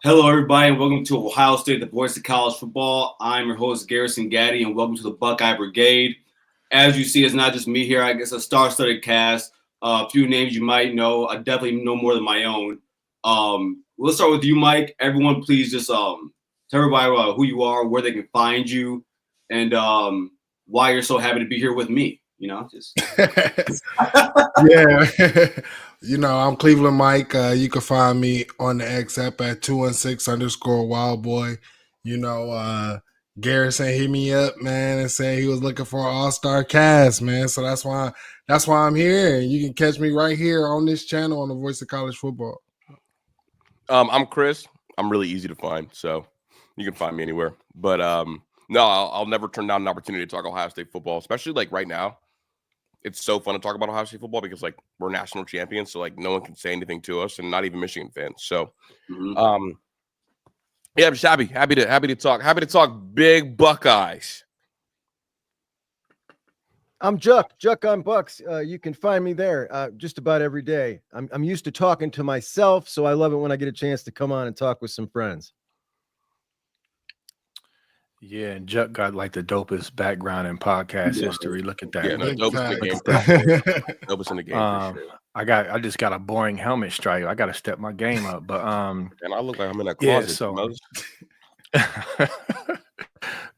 Hello, everybody, and welcome to Ohio State, the voice of college football. I'm your host, Garrison Gaddy, and welcome to the Buckeye Brigade. As you see, it's not just me here. I guess a star-studded cast. A few names you might know. I definitely know more than my own. Let's start with you, Mike. Everyone, please just tell everybody who you are, where they can find you, and why you're so happy to be here with me. Yeah. I'm Cleveland Mike. You can find me on the X app at 216_wildboy. Garrison hit me up, man, and said he was looking for an all-star cast, man. So that's why I'm here. And you can catch me right here on this channel on the Voice of College Football. I'm Chris. I'm really easy to find, so you can find me anywhere. But no, I'll never turn down an opportunity to talk Ohio State football, especially like right now. It's so fun to talk about Ohio State football because like we're national champions, so like no one can say anything to us, and not even Michigan fans. So, yeah, I'm just happy to talk big Buckeyes. I'm Juck on Bucks. You can find me there just about every day. I'm used to talking to myself, so I love it when I get a chance to come on and talk with some friends. Yeah, and Juck got like the dopest background in podcast history. Look at that. Yeah, no, dopest in the game. Dopest in the game for sure. I just got a boring helmet stripe. I got to step my game up. But and I look like I'm in a closet. Yeah, so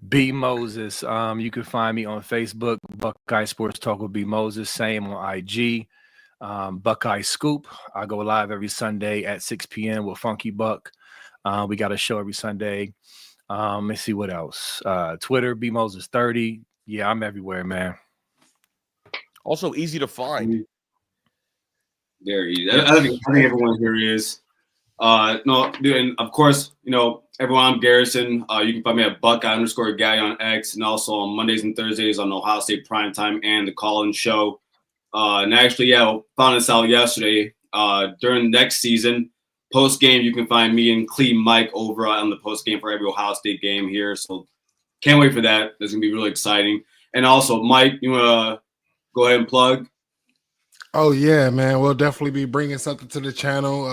B Moses. You can find me on Facebook. Buckeye Sports Talk with B Moses. Same on IG. Buckeye Scoop. I go live every Sunday at 6 p.m. with Funky Buck. We got a show every Sunday. Let's see what else. Twitter, BMoses30. Yeah, I'm everywhere, man. Also easy to find. Very easy. I think everyone here is. And of course, everyone, I'm Garrison. You can find me at Buckeye_Gaddy on X, and also on Mondays and Thursdays on Ohio State Primetime and the Call-In Show. And actually, found this out yesterday. During next season, post-game, you can find me and Clee Mike over on the post-game for every Ohio State game here. So can't wait for that. That's going to be really exciting. And also, Mike, you want to go ahead and plug? Oh, yeah, man. We'll definitely be bringing something to the channel.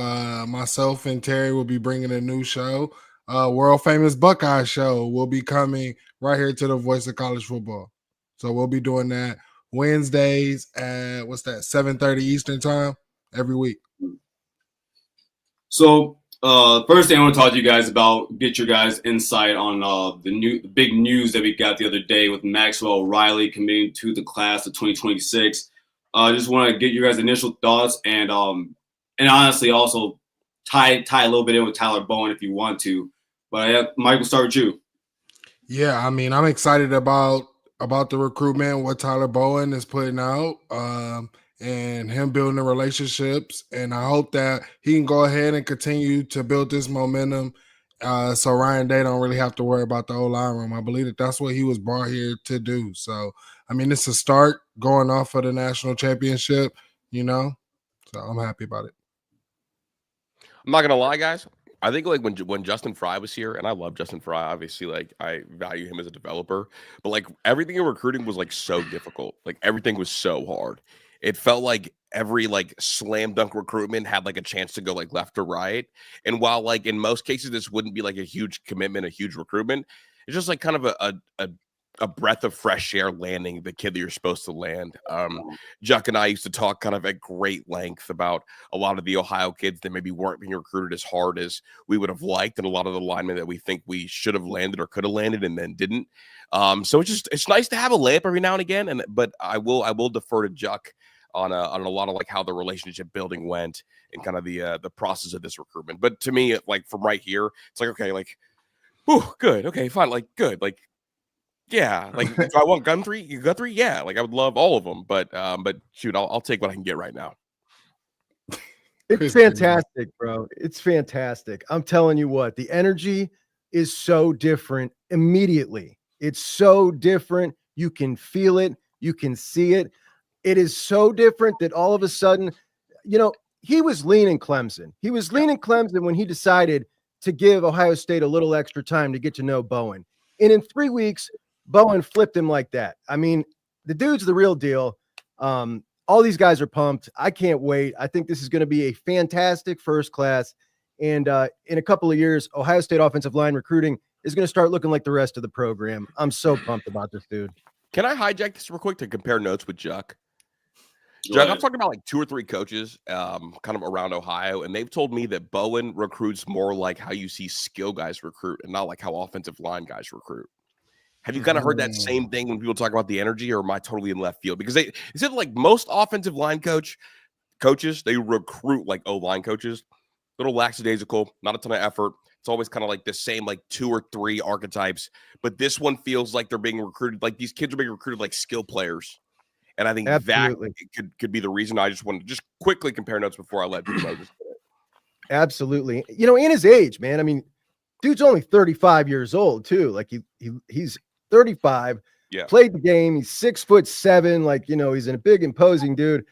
Myself and Terry will be bringing a new show. World famous Buckeye show will be coming right here to the Voice of College Football. So we'll be doing that Wednesdays at, 7:30 Eastern time every week. So, first thing I want to talk to you guys about, get your guys' insight on the big news that we got the other day with Maxwell Riley committing to the class of 2026. I just want to get your guys' initial thoughts and honestly also tie a little bit in with Tyler Bowen if you want to. But Mike, we'll start with you. Yeah, I mean, I'm excited about the recruitment, what Tyler Bowen is putting out. And him building the relationships. And I hope that he can go ahead and continue to build this momentum so Ryan Day don't really have to worry about the O-line room. I believe that's what he was brought here to do. So, I mean, it's a start going off of the national championship, So I'm happy about it. I'm not going to lie, guys. I think like when Justin Fry was here, and I love Justin Fry, obviously, like I value him as a developer, but like everything in recruiting was like so difficult. Like everything was so hard. It felt like every like slam dunk recruitment had like a chance to go like left or right. And while like in most cases this wouldn't be like a huge commitment, a huge recruitment, it's just like kind of a breath of fresh air landing the kid that you're supposed to land. Juck and I used to talk kind of at great length about a lot of the Ohio kids that maybe weren't being recruited as hard as we would have liked, and a lot of the linemen that we think we should have landed or could have landed and then didn't. So it's nice to have a layup every now and again. But I will defer to Juck on a lot of like how the relationship building went and kind of the process of this recruitment. But to me, like from right here, it's like, okay, like, whew, good. Okay, fine. Like good. Like, yeah. Like if I want Guthrie, yeah. Like I would love all of them, but shoot, I'll take what I can get right now. It's fantastic, bro. It's fantastic. I'm telling you what, the energy is so different immediately. It's so different. You can feel it. You can see it. It is so different that all of a sudden, he was leaning Clemson. He was leaning Clemson when he decided to give Ohio State a little extra time to get to know Bowen. And in 3 weeks, Bowen flipped him like that. I mean, the dude's the real deal. All these guys are pumped. I can't wait. I think this is going to be a fantastic first class. And in a couple of years, Ohio State offensive line recruiting is going to start looking like the rest of the program. I'm so pumped about this dude. Can I hijack this real quick to compare notes with Juck? Go Juck, ahead. I've talked about like 2 or 3 coaches kind of around Ohio, and they've told me that Bowen recruits more like how you see skill guys recruit and not like how offensive line guys recruit. Have you kind of heard that same thing when people talk about the energy, or am I totally in left field? Because they said like most offensive line coaches, they recruit like O-line coaches, little lackadaisical, not a ton of effort. It's always kind of like the same, like 2 or 3 archetypes. But this one feels like they're being recruited, like these kids are being recruited like skill players. And I think Absolutely. that could be the reason. I just wanted to just quickly compare notes before I let people know. Absolutely. You know, in his age, man, I mean, dude's only 35 years old too. Like he's 35, Yeah. Played the game. He's 6'7". Like, you know, he's a big imposing dude.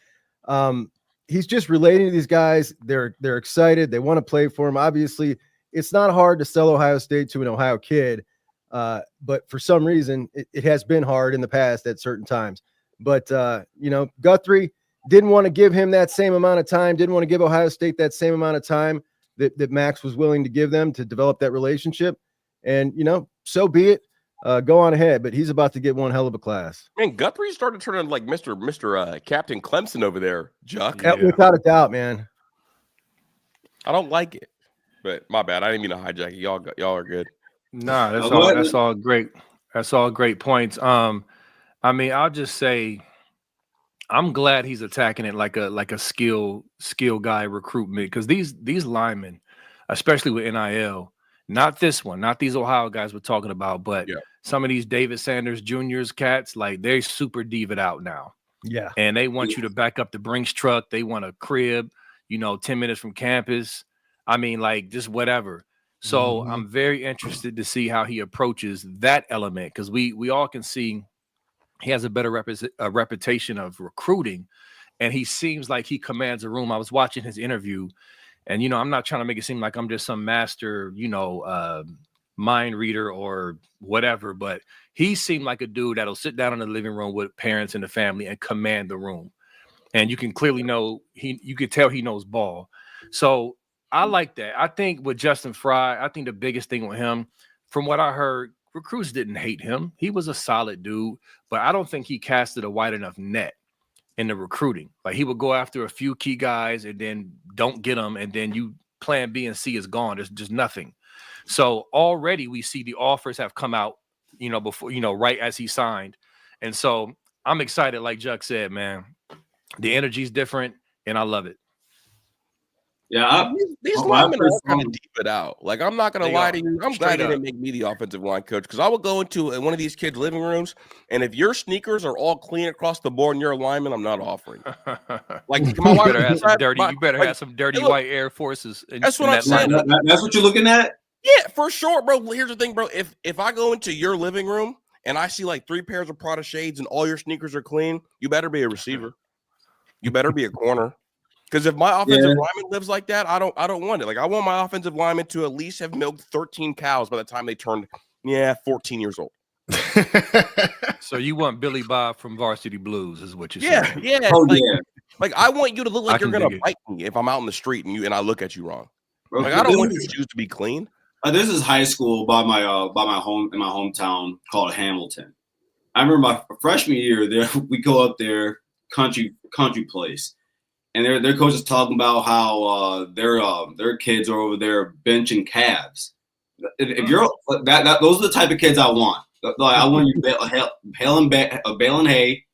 He's just relating to these guys. They're excited. They want to play for him. Obviously, it's not hard to sell Ohio State to an Ohio kid. But for some reason, it has been hard in the past at certain times. But, you know, Guthrie didn't want to give him that same amount of time, didn't want to give Ohio State that same amount of time that Max was willing to give them to develop that relationship. And, you know, so be it. Go on ahead. But he's about to get one hell of a class. Man, Guthrie started turning like Mr. Captain Clemson over there, Juck. Yeah. Without a doubt, man. I don't like it. But my bad. I didn't mean to hijack it. Y'all are good. Nah, Oh, that's all great. That's all great points. I mean, I'll just say I'm glad he's attacking it like a skill guy recruitment, because these linemen, especially with NIL, not this one, not these Ohio guys we're talking about, but some of these David Sanders Jr.'s cats, like they're super diva out now. Yeah. And they want you to back up the Brinks truck. They want a crib, you know, 10 minutes from campus. I mean, like just whatever. So I'm very interested to see how he approaches that element, because we all can see he has a better reputation of recruiting, and he seems like he commands a room. I was watching his interview, and, you know, I'm not trying to make it seem like I'm just some master, you know, mind reader or whatever, but he seemed like a dude that'll sit down in the living room with parents and the family and command the room. And you can clearly know you could tell he knows ball. So I like that. I think with Justin Fry, I think the biggest thing with him, from what I heard, recruits didn't hate him. He was a solid dude, but I don't think he casted a wide enough net in the recruiting. Like he would go after a few key guys and then don't get them, and then you plan B and C is gone. There's just nothing. So already we see the offers have come out, you know, before, you know, right as he signed. And so I'm excited, like Juck said, man. The energy's different, and I love it. Yeah, these linemen are kind of deep it out. Like, I'm not going to lie to you. I'm glad they didn't make me the offensive line coach, because I would go into one of these kids' living rooms, and if your sneakers are all clean across the board and you're a lineman, I'm not offering. Like, you better have some dirty, have some dirty white Air Forces. That's what I'm saying. That's what you're looking at? Yeah, for sure, bro. Here's the thing, bro. If I go into your living room and I see like 3 pairs of Prada shades and all your sneakers are clean, you better be a receiver. You better be a corner. Because if my offensive lineman lives like that, I don't want it. Like, I want my offensive lineman to at least have milked 13 cows by the time they turned 14 years old. So you want Billy Bob from Varsity Blues, is what you're saying? Yeah. Like, I want you to look like you're gonna bite me if I'm out in the street and I look at you wrong. Bro, like, I don't want your shoes to be clean. This is high school by my home in my hometown called Hamilton. I remember my freshman year there, we go up there, country place. And their coach is talking about how their kids are over there benching calves. If you're those are the type of kids I want. Like, I want you baling hay.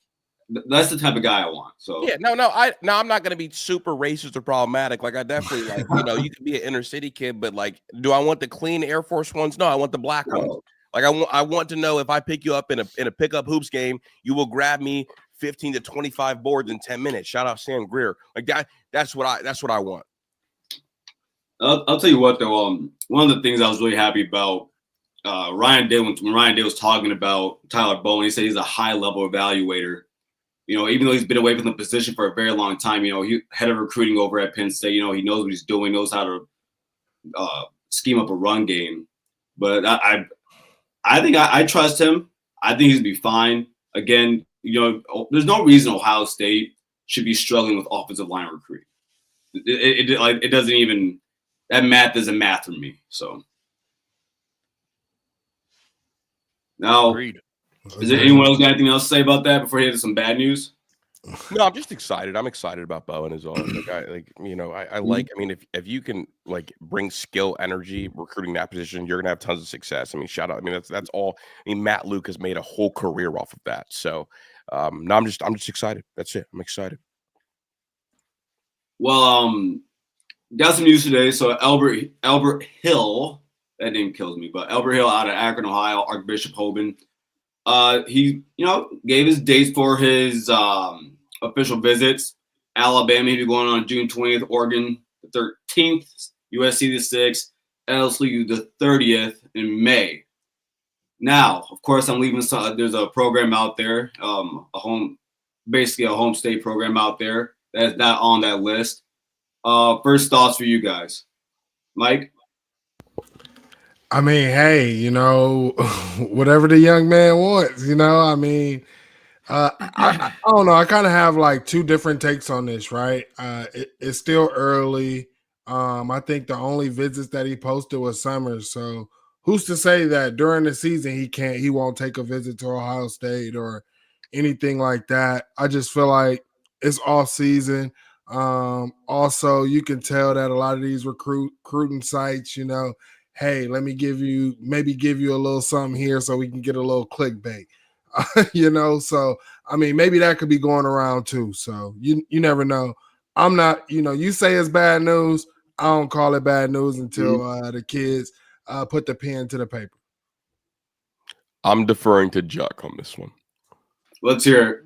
That's the type of guy I want. So yeah, I'm not gonna be super racist or problematic. Like, I definitely like, you know, you could be an inner city kid, but like, do I want the clean Air Force ones? No, I want the black ones. Like, I want to know if I pick you up in a pickup hoops game, you will grab me 15 to 25 boards in 10 minutes. Shout out Sam Greer. Like that. That's what I want. I'll tell you what though. One of the things I was really happy about, Ryan Day, when Ryan Day was talking about Tyler Bowen, he said he's a high level evaluator. You know, even though he's been away from the position for a very long time, you know, he head of recruiting over at Penn State. You know, he knows what he's doing, knows how to scheme up a run game. But I think I trust him. I think he's gonna be fine. Again, you know, there's no reason Ohio State should be struggling with offensive line recruiting. It doesn't even. that math isn't math for me. So now, Agreed. is there anyone else got anything else to say about that before he has some bad news? No, I'm just excited. I'm excited about Bo and his own. Like I like. I mean, if you can like bring skill, energy, recruiting that position, you're gonna have tons of success. I mean, shout out. I mean, that's all. I mean, Matt Luke has made a whole career off of that. So, no, I'm just excited. That's it. I'm excited. Well, got some news today. So Elbert Hill, that name kills me, but Elbert Hill out of Akron, Ohio, Archbishop Hoban. He, gave his dates for his official visits. Alabama, he'll be going on June 20th, Oregon the 13th, USC the 6th, LSU the 30th in May. Now, of course, I'm leaving there's a program out there, basically a home state program out there that's not on that list. First thoughts for you guys. Mike? I mean, hey, whatever the young man wants, I mean, I don't know. I kind of have like two different takes on this, right? It's still early. I think the only visits that he posted was summer. So who's to say that during the season he won't take a visit to Ohio State or anything like that? I just feel like it's off season. Also, you can tell that a lot of these recruiting sites, hey, let me give you a little something here so we can get a little clickbait. So I mean, maybe that could be going around too. So you never know. I'm not, you say it's bad news. I don't call it bad news until the kids put the pen to the paper. I'm deferring to Juck on this one. Let's hear it.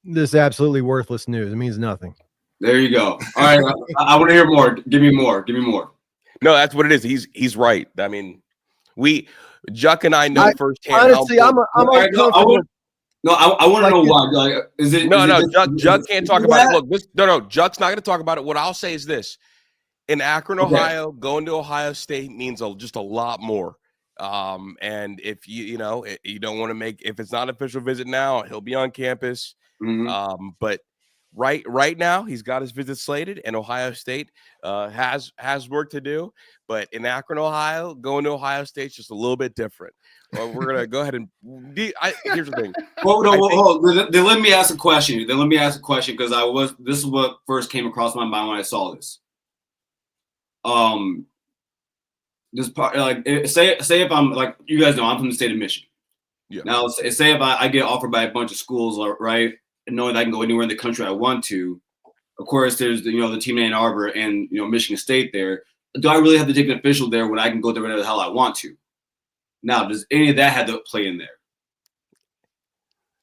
This is absolutely worthless news. It means nothing. There you go. All right, I want to hear more. Give me more. No, that's what it is. He's right. I mean, Juck and I know firsthand. Honestly, I'm uncomfortable. I want to know why. Like, is it? Juck can't talk about it. Look, Juck's not going to talk about it. What I'll say is this: in Akron, Ohio, going to Ohio State means just a lot more. And if you don't want to make, if it's not an official visit now, he'll be on campus. Mm-hmm. But right now he's got his visit slated, and Ohio State has work to do. But in Akron, Ohio, going to Ohio State is just a little bit different. Well, we're gonna go ahead and here's the thing. Then let me ask a question. Because this is what first came across my mind when I saw this. This part, like, say if I'm, like, you guys know I'm from the state of Michigan. Yeah. Now, say if I get offered by a bunch of schools, right, and knowing that I can go anywhere in the country I want to. Of course, there's the team in Ann Arbor and Michigan State there. Do I really have to take an official there when I can go there whenever the hell I want to? Now, does any of that have to play in there?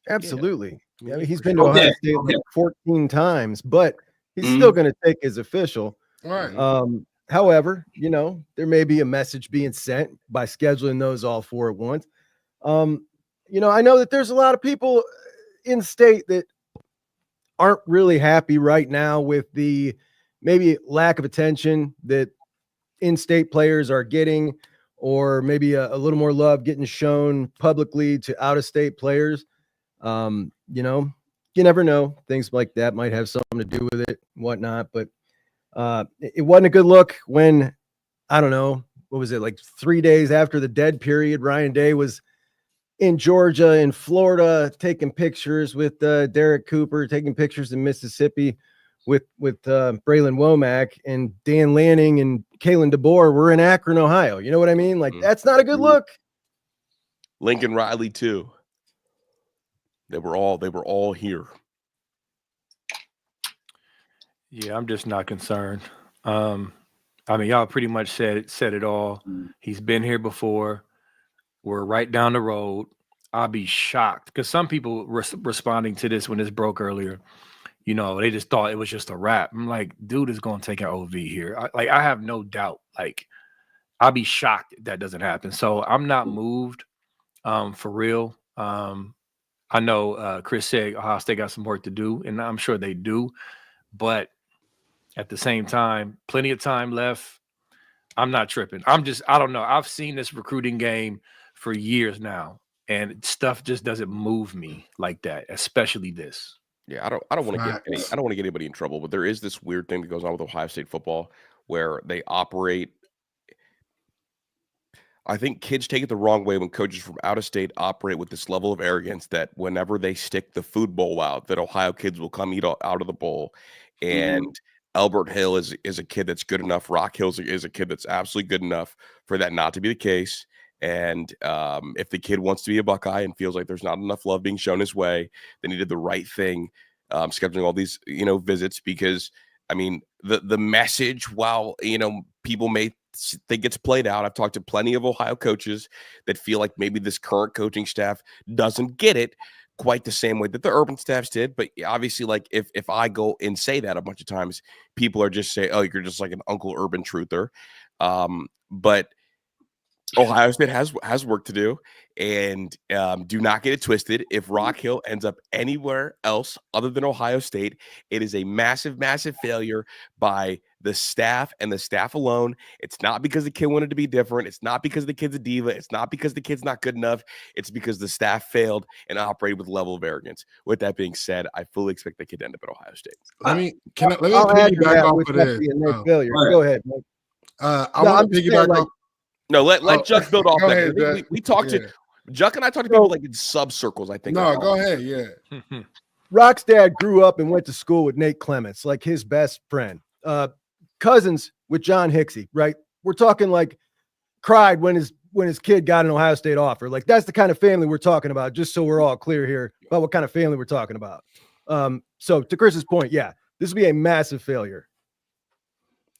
Absolutely. Yeah. I mean, he's been to Ohio State like 14 times, but he's still going to take his official. Right. However, there may be a message being sent by scheduling those all four at once. I know that there's a lot of people in state that aren't really happy right now with the maybe lack of attention that in-state players are getting, or maybe a little more love getting shown publicly to out-of-state players. You never know. Things like that might have something to do with it and whatnot, but it wasn't a good look when, I don't know, what was it, like 3 days after the dead period, Ryan Day was in Georgia, in Florida, taking pictures with Derek Cooper, taking pictures in Mississippi with Braylon Womack, and Dan Lanning and Kalen DeBoer were in Akron, Ohio. You know what I mean? Like, that's not a good look. Lincoln Riley too. They were all here. Yeah, I'm just not concerned. I mean, y'all pretty much said it all. He's been here before. We're right down the road. I'll be shocked because some people responding to this when this broke earlier, they just thought it was just a wrap. I'm like, dude is going to take an OV here. I have no doubt. Like, I'll be shocked if that doesn't happen. So I'm not moved for real. I know Chris said Ohio State got some work to do, and I'm sure they do. But at the same time, plenty of time left. I'm not tripping. I don't know. I've seen this recruiting game for years now, and stuff just doesn't move me like that, especially this. Yeah, I don't want to get Facts. I don't want to get anybody in trouble, but there is this weird thing that goes on with Ohio State football where they operate. I think kids take it the wrong way when coaches from out of state operate with this level of arrogance that whenever they stick the food bowl out, that Ohio kids will come eat out of the bowl. And Elbert Hill is a kid that's good enough. Rock Hill is a kid that's absolutely good enough for that not to be the case. And if the kid wants to be a Buckeye and feels like there's not enough love being shown his way, then he did the right thing, scheduling all these visits, because I mean the message, while people may think it's played out. I've talked to plenty of Ohio coaches that feel like maybe this current coaching staff doesn't get it quite the same way that the Urban staffs did. But obviously, like if I go and say that a bunch of times, people are just saying, "Oh, you're just like an Uncle Urban truther." But Ohio State has work to do, and do not get it twisted. If Rock Hill ends up anywhere else other than Ohio State, it is a massive, massive failure by the staff and the staff alone. It's not because the kid wanted to be different. It's not because the kid's a diva. It's not because the kid's not good enough. It's because the staff failed and operated with a level of arrogance. With that being said, I fully expect the kid to end up at Ohio State. Let me I'll add to piggyback that off with of that this. being their failure. Go ahead, Mike. I No, want I'm to just saying, piggyback like, off. No, let Juck build off Go that. ahead, Juck. We talked to Juck and I talked to people like in sub circles, I think. No, go ahead. Yeah. Rock's dad grew up and went to school with Nate Clements, like his best friend. Cousins with John Hicksey, right? We're talking like cried when his kid got an Ohio State offer. Like that's the kind of family we're talking about, just so we're all clear here about what kind of family we're talking about. So to Chris's point, yeah, this will be a massive failure.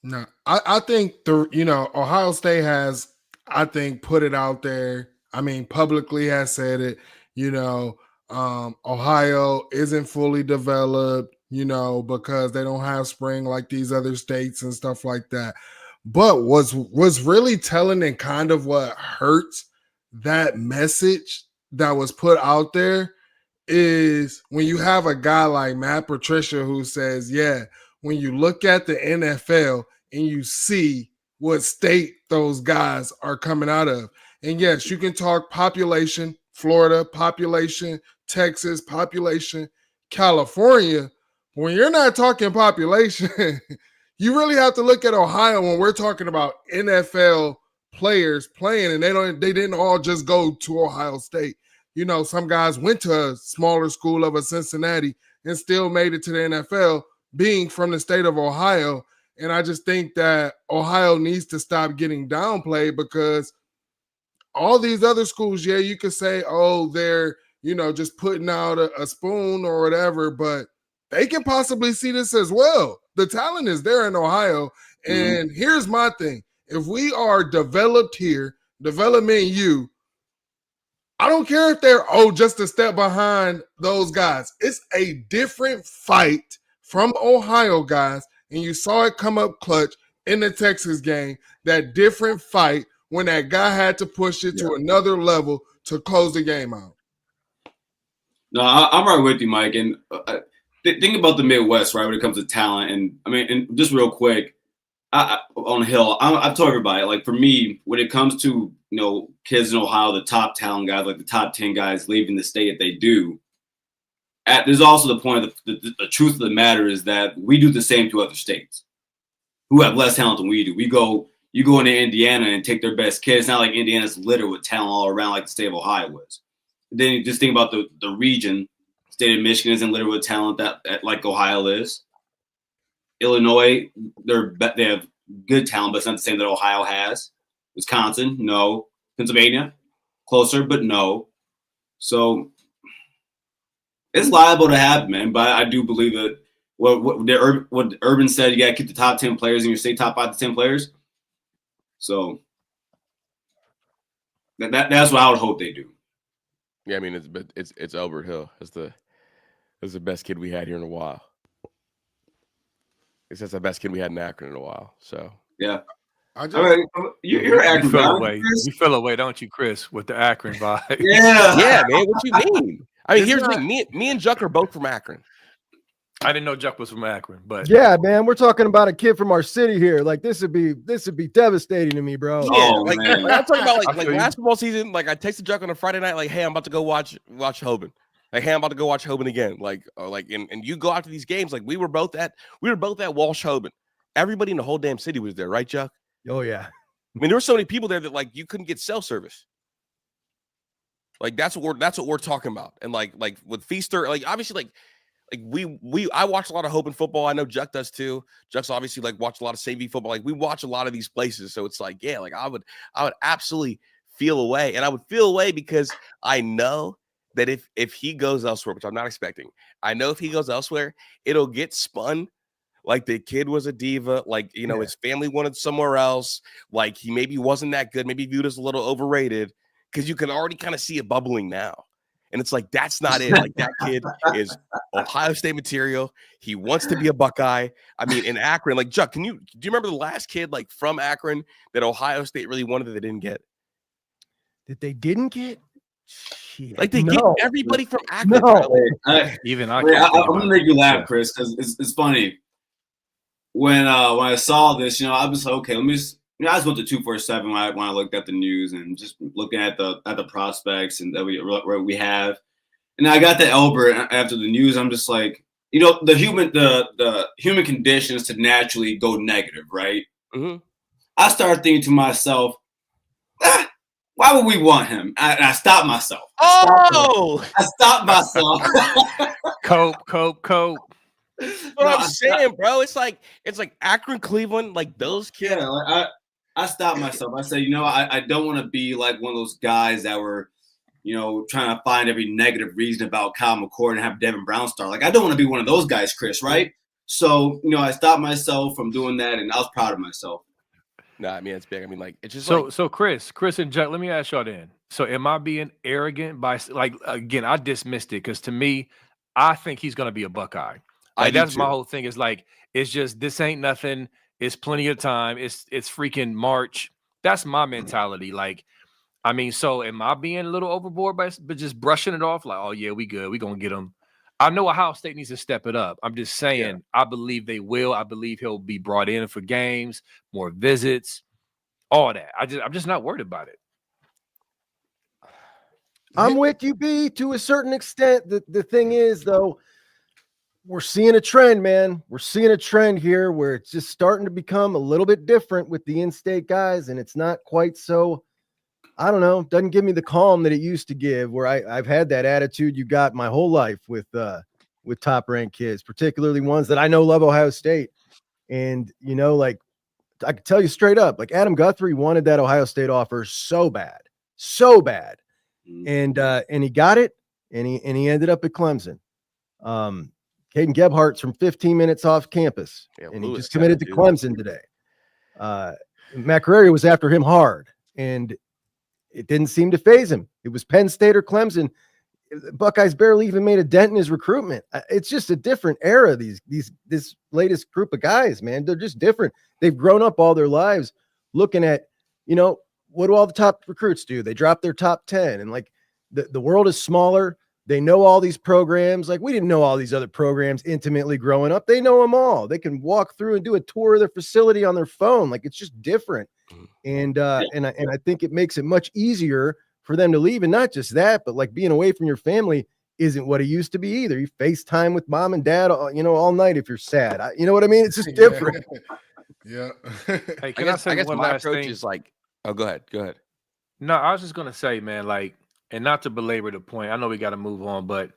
No, I think Ohio State has, I think, put it out there. I mean, publicly has said it, Ohio isn't fully developed, because they don't have spring like these other states and stuff like that. But what's really telling and kind of what hurts that message that was put out there is when you have a guy like Matt Patricia who says, yeah, when you look at the NFL and you see what state those guys are coming out of. And yes, you can talk population, Florida, population, Texas, population, California. When you're not talking population, you really have to look at Ohio when we're talking about NFL players playing, and they didn't all just go to Ohio State. Some guys went to a smaller school of a Cincinnati and still made it to the NFL, being from the state of Ohio. And I just think that Ohio needs to stop getting downplayed, because all these other schools, yeah, you could say, oh, they're, just putting out a spoon or whatever, but they can possibly see this as well. The talent is there in Ohio. And here's my thing. If we are developed here, development you, I don't care if they're, just a step behind those guys. It's a different fight from Ohio guys, and you saw it come up clutch in the Texas game, that different fight when that guy had to push it to another level to close the game out. No, I'm right with you, Mike. And think about the Midwest, right, when it comes to talent. And I mean, and just real quick, on Hill, I've told everybody, like for me, when it comes to, kids in Ohio, the top talent guys, like the top 10 guys leaving the state, if they do, there's also the point of the truth of the matter is that we do the same to other states who have less talent than we do. You go into Indiana and take their best kids. It's not like Indiana's littered with talent all around like the state of Ohio is. Then you just think about the region. State of Michigan isn't littered with talent that like Ohio is. Illinois, they have good talent, but it's not the same that Ohio has. Wisconsin, no. Pennsylvania, closer, but no. So it's liable to happen, man. But I do believe that what Urban said, you got to keep the top 10 players in your state, top 5 to 10 players. So that's what I would hope they do. Yeah, I mean it's Elbert Hill. That's the best kid we had here in a while. That's the best kid we had in Akron in a while. So yeah. You're Akron. You feel away, don't you, Chris, with the Akron vibe? Yeah, man. What you mean? I mean, here's the thing. Me and Juck are both from Akron. I didn't know Juck was from Akron, but yeah, man, we're talking about a kid from our city here. Like this would be devastating to me, bro. Yeah, man. I'm talking about like basketball season. Like I texted Juck on a Friday night, like, hey, I'm about to go watch Hoban. Like, hey, I'm about to go watch Hoban again. And you go out to these games. Like, we were both at Walsh Hoban. Everybody in the whole damn city was there, right, Chuck? Oh yeah. I mean, there were so many people there that like you couldn't get cell service. Like that's what we're talking about. And like with Feaster, like obviously I watch a lot of Hoban football. I know Juck does too. Juck's obviously like watch a lot of Savvy football. Like we watch a lot of these places. So it's like, yeah, like I would absolutely feel away. And I would feel away because I know that if he goes elsewhere, which I'm not expecting, I know if he goes elsewhere, it'll get spun like the kid was a diva, like, you know, his family wanted somewhere else, like he maybe wasn't that good, maybe viewed as a little overrated, because you can already kind of see it bubbling now. And it's like, that's not it. Like that kid is Ohio State material. He wants to be a Buckeye. I mean, in Akron, like Chuck, do you remember the last kid like from Akron that Ohio State really wanted that they didn't get? That they didn't get? Shit. Like they get everybody from Akron. No. Even I'm gonna make you laugh, Chris, because it's funny. When I saw this, I was like, okay, let me just, I just went to 247 when I looked at the news and just looking at the prospects and that we have, and I got to Elbert after the news. I'm just like, the human condition is to naturally go negative, right? Mm-hmm. I started thinking to myself, why would we want him? And I stopped myself. I stopped myself. Cope. What I'm saying, bro, it's like Akron, Cleveland, like those kids. Yeah, like I stopped myself. I said, I don't want to be like one of those guys that were, trying to find every negative reason about Kyle McCord and have Devin Brown start. Like I don't want to be one of those guys, Chris. Right? So I stopped myself from doing that, and I was proud of myself. No, I mean it's big. I mean, like it's just so Chris and Jack. Let me ask y'all then. So am I being arrogant by again? I dismissed it because to me, I think he's going to be a Buckeye. Like that's my whole thing. Is like it's just this ain't nothing. It's plenty of time. It's freaking March. That's my mentality. Like, I mean, so am I being a little overboard but just brushing it off? Like, oh yeah, we good. We gonna get him. I know Ohio State needs to step it up. I'm just saying. I believe they will. I believe he'll be brought in for games, more visits, all that. I'm just not worried about it. I'm with you, B, to a certain extent. The thing is, though, we're seeing a trend, man. We're seeing a trend here where it's just starting to become a little bit different with the in-state guys, and it's not quite so, I don't know, doesn't give me the calm that it used to give, where I've had that attitude you got my whole life with top-ranked kids, particularly ones that I know love Ohio State. And, like, I can tell you straight up, like Adam Guthrie wanted that Ohio State offer so bad. And he got it, and he ended up at Clemson. Caden Gebhardt's from 15 minutes off campus, and he just committed to Clemson today. McRogersTV was after him hard, and it didn't seem to faze him. It was Penn State or Clemson. Buckeyes barely even made a dent in his recruitment. It's just a different era. This latest group of guys, man, they're just different. They've grown up all their lives looking at, what do all the top recruits do? They drop their top 10, and like the world is smaller. They know all these programs. Like we didn't know all these other programs intimately growing up. They know them all. They can walk through and do a tour of their facility on their phone. Like it's just different. And I think it makes it much easier for them to leave. And not just that, but like being away from your family isn't what it used to be either. You FaceTime with mom and dad, all night if you're sad. You know what I mean? It's just different. Yeah. Hey, I guess one last approach thing? Is like, oh, go ahead. No, I was just gonna say, man, like, and not to belabor the point, I know we got to move on, but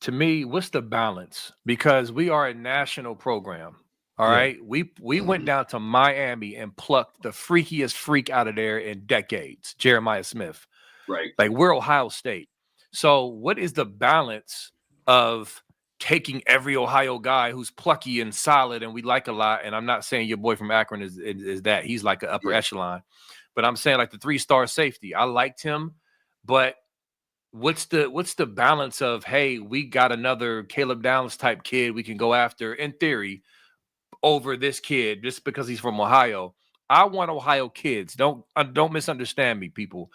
to me, what's the balance? Because we are a national program. All right. We went down to Miami and plucked the freakiest freak out of there in decades, Jeremiah Smith. Right. Like we're Ohio State. So what is the balance of taking every Ohio guy who's plucky and solid and we like a lot? And I'm not saying your boy from Akron is that. He's like an upper echelon. But I'm saying like the 3-star safety. I liked him. But what's the balance of, hey, we got another Caleb Downs type kid we can go after in theory over this kid just because he's from Ohio? I want Ohio kids. Don't misunderstand me, people.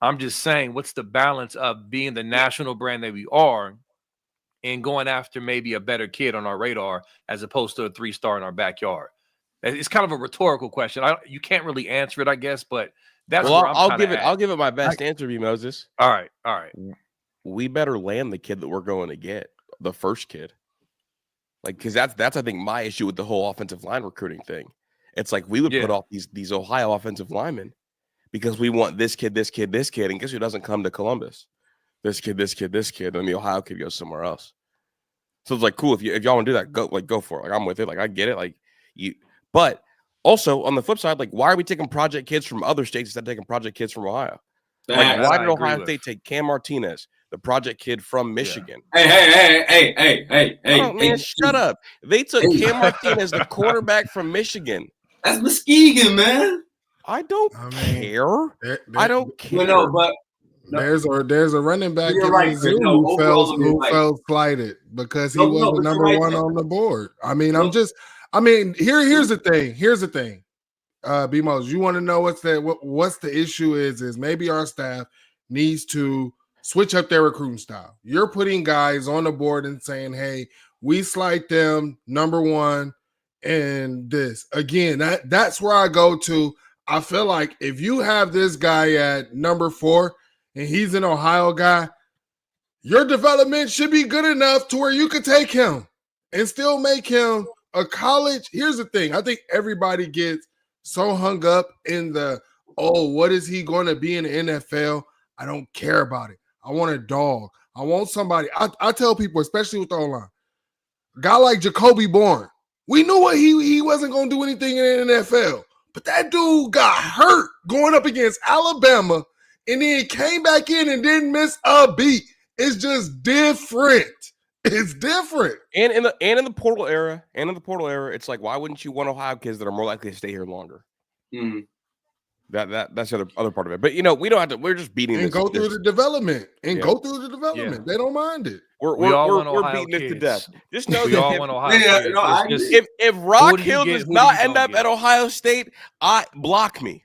I'm just saying, what's the balance of being the national brand that we are and going after maybe a better kid on our radar as opposed to a 3-star in our backyard? It's kind of a rhetorical question. You can't really answer it, I guess, but that's where I'm I'll give it my best answer, B. Moses. All right. we better land the kid that we're going to get, the first kid. Like, because that's I think my issue with the whole offensive line recruiting thing. It's like we would put off these Ohio offensive linemen because we want this kid, and guess who doesn't come to Columbus? This kid, and the Ohio kid goes somewhere else. So it's like, cool, if y'all want to do that, go for it. Like, I'm with it. Like, I get it. Like, but also on the flip side, like, why are we taking project kids from other states instead of taking project kids from Ohio? Like, why did Ohio State take Cam Martinez, the project kid from Michigan? Hey, shut up. They took Cam Martinez, the quarterback from Michigan. That's Muskegon, man. I don't care. I don't care. No, but there's a running back in Mizzou who felt slighted because he wasn't number one on the board. I mean, here's the thing. Here's the thing. B-Mos, you want to know what's the issue is maybe our staff needs to switch up their recruiting style. You're putting guys on the board and saying, hey, we slight them number one and this. Again, that's where I go to. I feel like if you have this guy at number 4 and he's an Ohio guy, your development should be good enough to where you could take him and still make him a college. Here's the thing. I think everybody gets so hung up in what is he going to be in the NFL? I don't care about it. I want a dog. I want somebody. I tell people, especially with the O-line, a guy like Jacoby Bourne, we knew what he wasn't going to do anything in the NFL, but that dude got hurt going up against Alabama, and then came back in and didn't miss a beat. It's just different. It's different. And in the portal era, it's like, why wouldn't you want Ohio kids that are more likely to stay here longer? Mm-hmm. That's the other part of it. But we don't have to. We're just beating and this, go through the development go through the development. They don't mind it. We're beating it to death. Just know that all want Ohio kids. If Rock Hill does not end up at Ohio State, block me.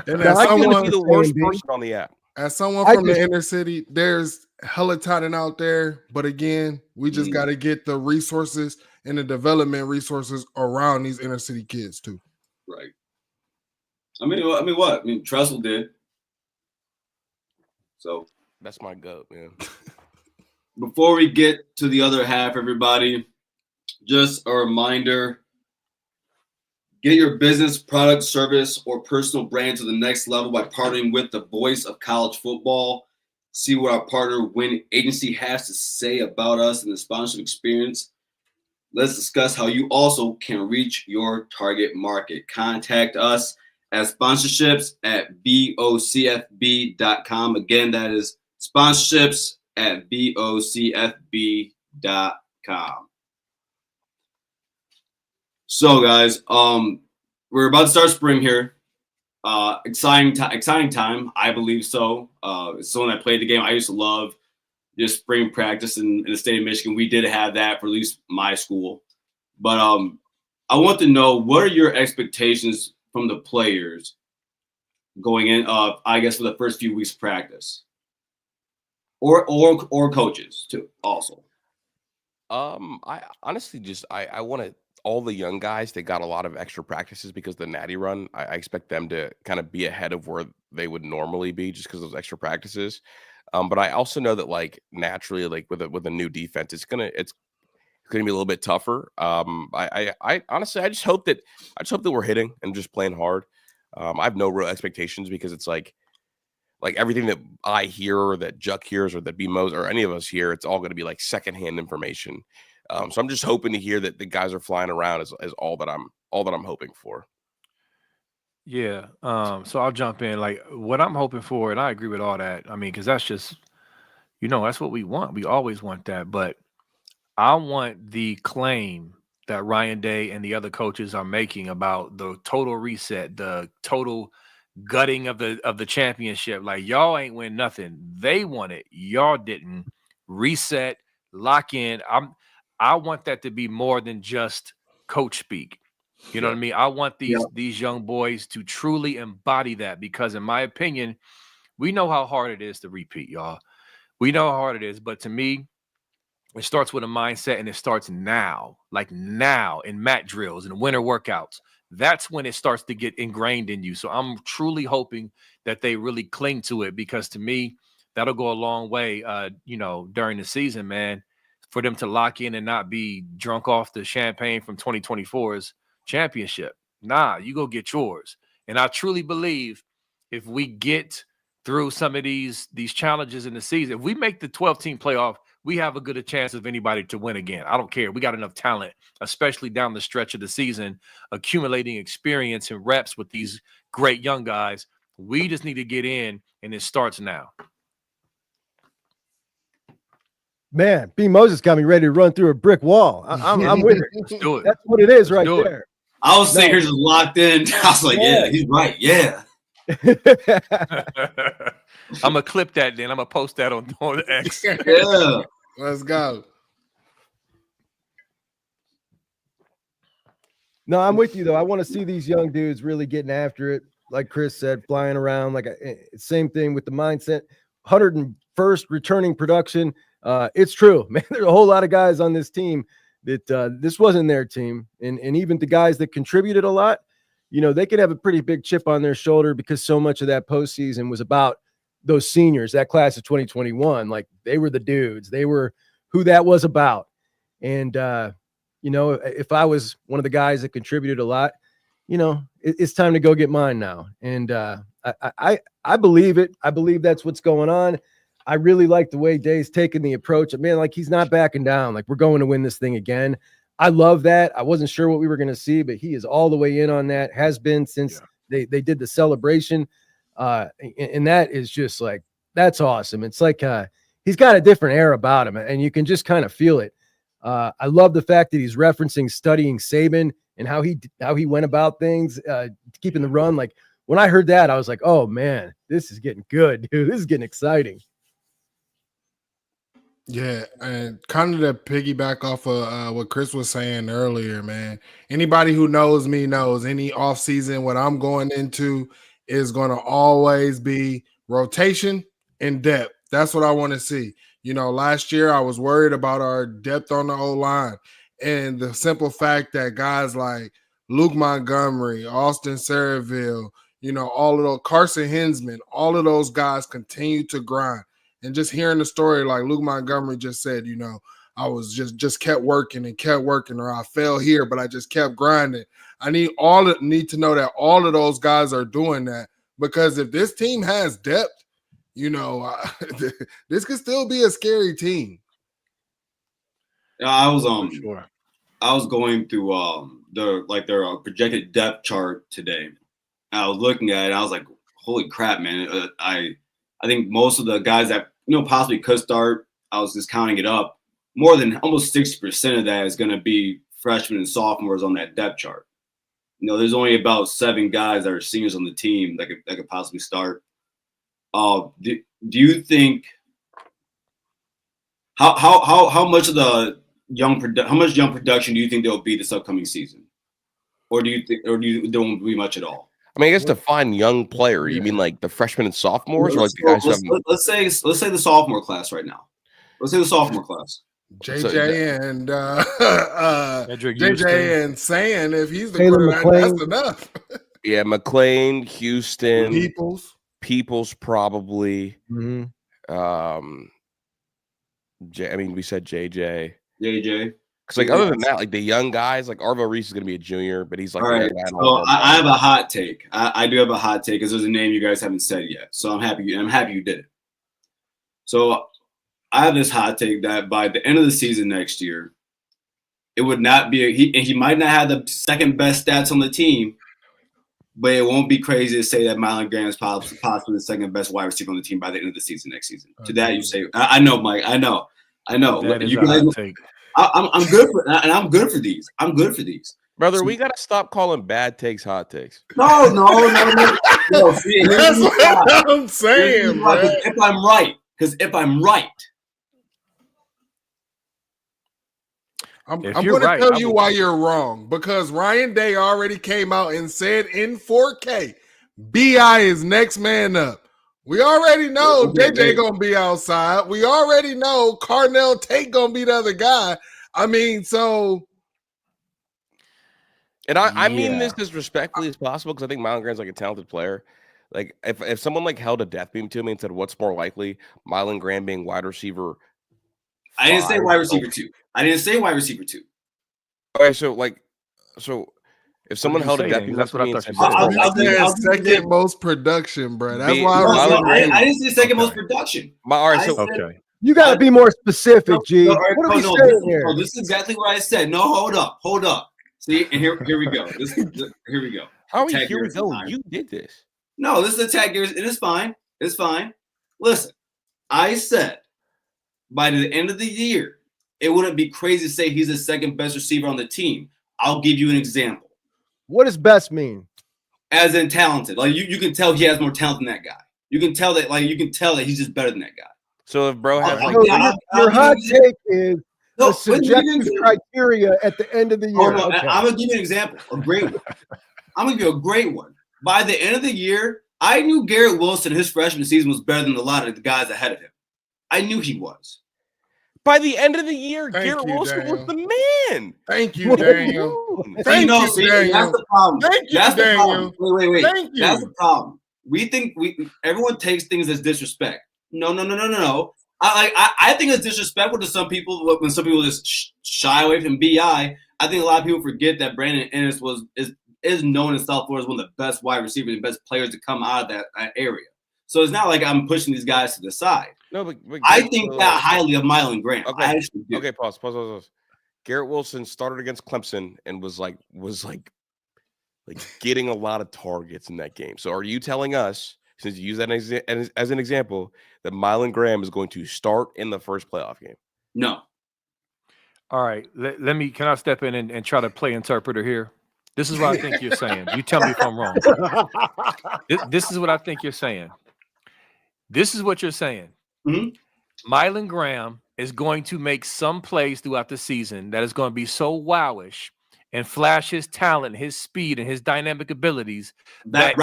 And as someone be the worst person on the app. As someone from the inner city, there's hella talent out there. But again, we just got to get the resources and the development resources around these inner city kids too. Right. I mean, what? I mean, Tressel did. So that's my goat, man. Before we get to the other half, everybody, just a reminder: get your business, product, service, or personal brand to the next level by partnering with the voice of college football. See what our partner Win Agency has to say about us and the sponsorship experience. Let's discuss how you also can reach your target market. Contact us at sponsorships at bocfb.com. Again, that is sponsorships at bocfb.com. So, guys, we're about to start spring here. Exciting time, I believe so. So when I played the game, I used to love just spring practice in the state of Michigan. We did have that for at least my school. But I want to know, what are your expectations from the players going in, I guess, for the first few weeks of practice? Or coaches, too, also. I honestly I want all the young guys that got a lot of extra practices because the Natty run, I expect them to kind of be ahead of where they would normally be just because of those extra practices. But I also know that, like, naturally, like with a new defense, it's gonna be a little bit tougher. I honestly, I just hope that we're hitting and just playing hard. I have no real expectations because it's like everything that I hear or that Juck hears or that B-Mos or any of us hear, it's all going to be like secondhand information. So I'm just hoping to hear that the guys are flying around is all that I'm hoping for. Yeah. So I'll jump in. Like, what I'm hoping for, and I agree with all that. I mean, because that's just, that's what we want. We always want that. But I want the claim that Ryan Day and the other coaches are making about the total reset, the total gutting of the championship. Like, y'all ain't win nothing. They won it. Y'all didn't. Reset, lock in. I want that to be more than just coach speak. You know what I mean? I want these young boys to truly embody that, because in my opinion, we know how hard it is to repeat, y'all. We know how hard it is, but to me, it starts with a mindset, and it starts now, like now in mat drills and winter workouts. That's when it starts to get ingrained in you. So I'm truly hoping that they really cling to it, because to me, that'll go a long way, during the season, man, for them to lock in and not be drunk off the champagne from 2024's championship. Nah, you go get yours. And I truly believe if we get through some of these challenges in the season, if we make the 12-team playoff, we have a good a chance of anybody to win again. I don't care. We got enough talent, especially down the stretch of the season, accumulating experience and reps with these great young guys. We just need to get in, and it starts now. Man, B. Moses got me ready to run through a brick wall. I'm with it. Let's do it. That's what it is right do it. there. I was sitting here just locked in. I was like, yeah, he's right. Yeah. I'm going to clip that then. I'm going to post that on X. Yeah. Let's go. No, I'm with you, though. I want to see these young dudes really getting after it. Like Chris said, flying around. Same thing with the mindset. 101st returning production. It's true, man. There's a whole lot of guys on this team that this wasn't their team. And even the guys that contributed a lot, they could have a pretty big chip on their shoulder because so much of that postseason was about those seniors, that class of 2021. Like, they were the dudes. They were who that was about. And, if I was one of the guys that contributed a lot, it's time to go get mine now. And I believe it. I believe that's what's going on. I really like the way Day's taking the approach. Man, like, he's not backing down. Like, we're going to win this thing again. I love that. I wasn't sure what we were going to see, but he is all the way in on that, has been since they did the celebration. And that is just like, that's awesome. It's like he's got a different air about him, and you can just kind of feel it. I love the fact that he's referencing studying Saban and how he went about things, keeping the run. Like, when I heard that, I was like, oh man, this is getting good, dude. This is getting exciting. Yeah, and kind of to piggyback off of what Chris was saying earlier, man. Anybody who knows me knows any offseason, what I'm going into is going to always be rotation and depth. That's what I want to see. Last year I was worried about our depth on the O-line, and the simple fact that guys like Luke Montgomery, Austin Saraville, all of those, Carson Hinsman, all of those guys continue to grind. And just hearing the story, like Luke Montgomery just said, I was just kept working, or I fell here, but I just kept grinding. I need to know that all of those guys are doing that, because if this team has depth, this could still be a scary team. I was Sure. I was going through their projected depth chart today. I was looking at it, and I was like, holy crap, man. I think most of the guys that possibly could start, I was just counting it up, more than almost 60% of that is going to be freshmen and sophomores on that depth chart. There's only about 7 guys that are seniors on the team that could possibly start. Do you think how much of the young production do you think there will be this upcoming season, or do you think there won't be much at all? I mean, I guess define young player. You mean like the freshmen and sophomores, or like the guys who have... Let's say the sophomore class right now. Let's say the sophomore class. JJ and JJ and San, if he's the quarterback, that's enough. Yeah, McLean, Houston, Peoples probably. Mm-hmm. We said JJ. Because other than that, the young guys, like Arvo Reese is going to be a junior, but he's like. All right. So I have a hot take. I do have a hot take because there's a name you guys haven't said yet. So I'm happy you did it. So I have this hot take that by the end of the season next year, it would not be he might not have the second best stats on the team, but it won't be crazy to say that Mylan Graham is possibly the second best wide receiver on the team by the end of the season next season. To that you say, I know, Mike. I know. That is a hot take. I'm good for, and I'm good for these. Brother, we got to stop calling bad takes hot takes. No. See, that's what I'm saying, bro. If I'm right, I'm going to tell you why you're wrong, because Ryan Day already came out and said in 4K, BI is next man up. We already know JJ going to be outside. We already know Carnell Tate going to be the other guy. I mean, so. And I mean this as respectfully as possible, because I think Mylan Graham's like a talented player. Like if someone like held a death beam to me and said, "What's more likely, Mylan Graham being wide receiver?" I didn't say wide receiver 2. I didn't say wide receiver 2. Okay, so if someone held a death beam, that's what I thought I'll second most production, bro. That's why I didn't say second most production. All right, so okay. You got to be more specific, G. What are we saying here? This is exactly what I said. No, hold up. See, and here we go. Here we go. How are you? Here we go. You did this. No, this is a tag Garrison. It is fine. It's fine. Listen, I said by the end of the year, it wouldn't be crazy to say he's the second best receiver on the team. I'll give you an example. What does best mean? As in talented. Like you can tell he has more talent than that guy. You can tell that he's just better than that guy. So if bro has your hot take is the subjective criteria at the end of the year. No, okay. I'm gonna give you an example, a great one. I'm gonna give you a great one. By the end of the year, I knew Garrett Wilson his freshman season was better than a lot of the guys ahead of him. I knew he was. By the end of the year, Garrett Wilson was the man. Thank you, Daniel. Thank you, Daniel. That's the problem. Thank you, that's Daniel. The problem. Wait. Thank you. That's the problem. We think everyone takes things as disrespect. No. I think it's disrespectful to some people when some people just shy away from BI. I think a lot of people forget that Brandon Ennis is known in South Florida as one of the best wide receivers and best players to come out of that area. So it's not like I'm pushing these guys to the side. No, but I think that highly of Mylan Graham. Okay. Okay, pause. Garrett Wilson started against Clemson and was like getting a lot of targets in that game. So are you telling us, since you use that as an example, that Mylan Graham is going to start in the first playoff game? No. All right. Can I step in and try to play interpreter here? This is what I think you're saying. You tell me if I'm wrong. This is what I think you're saying. This is what you're saying. Mm-hmm. Mylan Graham is going to make some plays throughout the season that is going to be so wowish and flash his talent, his speed, and his dynamic abilities that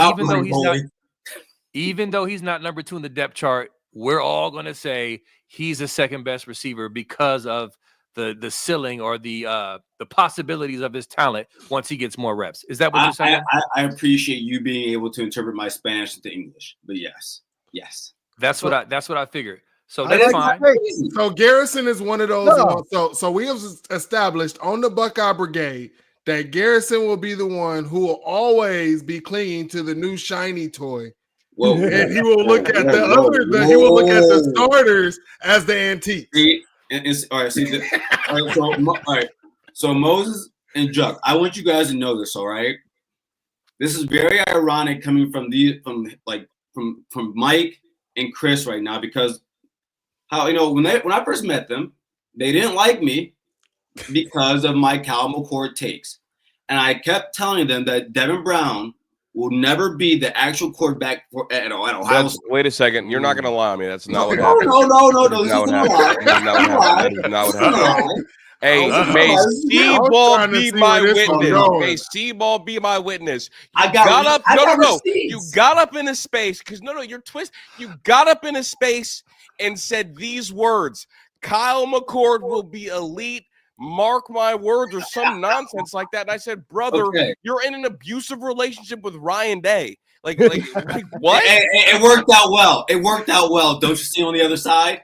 even though he's not number 2 in the depth chart, we're all going to say he's the second best receiver because of the ceiling or the possibilities of his talent once he gets more reps. Is that what you're saying? I appreciate you being able to interpret my Spanish into English, but yes. That's what I figured. So that's fine. So Garrison is one of those. So we have established on the Buckeye Brigade that Garrison will be the one who will always be clinging to the new shiny toy. Whoa. And he will look at he will look at the starters as the antique. All right. So Moses and Juck, I want you guys to know this. All right, this is very ironic coming from Mike and Chris right now, because when I first met them, they didn't like me because of my Kyle McCord takes, and I kept telling them that Devin Brown will never be the actual quarterback at Ohio State. Wait a second. You're not going to lie on me. That's not what happened. No. This is not what happened. Hey, may C-Ball be my witness. May C-Ball be my witness. You got up. You got up in a space because you're twisted. You got up in a space and said these words: Kyle McCord will be elite. Mark my words, or some nonsense like that. And I said, brother, you're in an abusive relationship with Ryan Day. Like what? It worked out well. Don't you see on the other side?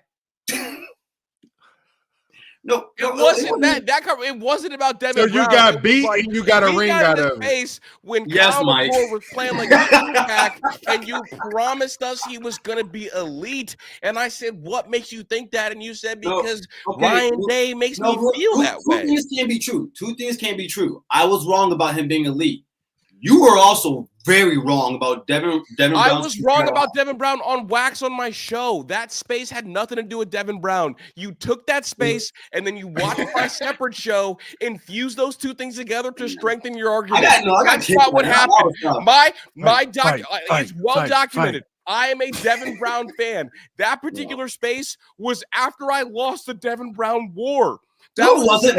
No, it wasn't it wasn't about Devin Brown. So you got beat and you got a ring out of it. When Kyle McCord was playing like a quarterback and you promised us he was going to be elite. And I said, what makes you think that? And you said, because Ryan Day makes me feel that way. Two things can be true. I was wrong about him being elite. You were also very wrong about Devin Brown. I was wrong about Devin Brown on wax on my show. That space had nothing to do with Devin Brown. You took that space and then you watched my separate show, infuse those two things together to strengthen your argument. That's not what happened. It's well documented. I am a Devin Brown fan. That particular space was after I lost the Devin Brown war. No. Watching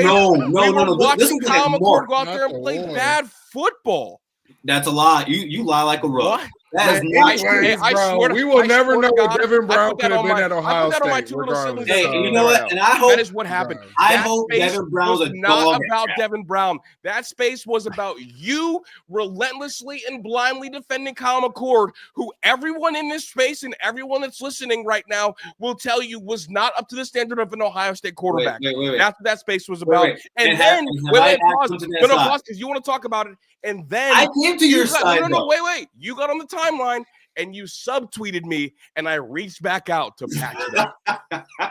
Kyle McCord go out there and play bad football. That's a lie. You lie like a rug. That is Anyways, not true. I bro, swear to- we will I never swear to know God, what Devin I Brown put that could have on been my- at I Ohio put that on my State, two little siblings. regardless. Hey, So, and you know what? right And now. I hope That is what happened. I That hope space Devin Brown's was a not dog. about Devin Brown. That space was about you relentlessly and blindly defending Kyle McCord, who everyone in this space and everyone that's listening right now will tell you was not up to the standard of an Ohio State quarterback. Wait. That's what that space was about. And And then, pause. come to No, that side? pause, because you want to talk about it. And then I came to your side. No, wait. You got on the timeline and you subtweeted me, and I reached back out to patch it up.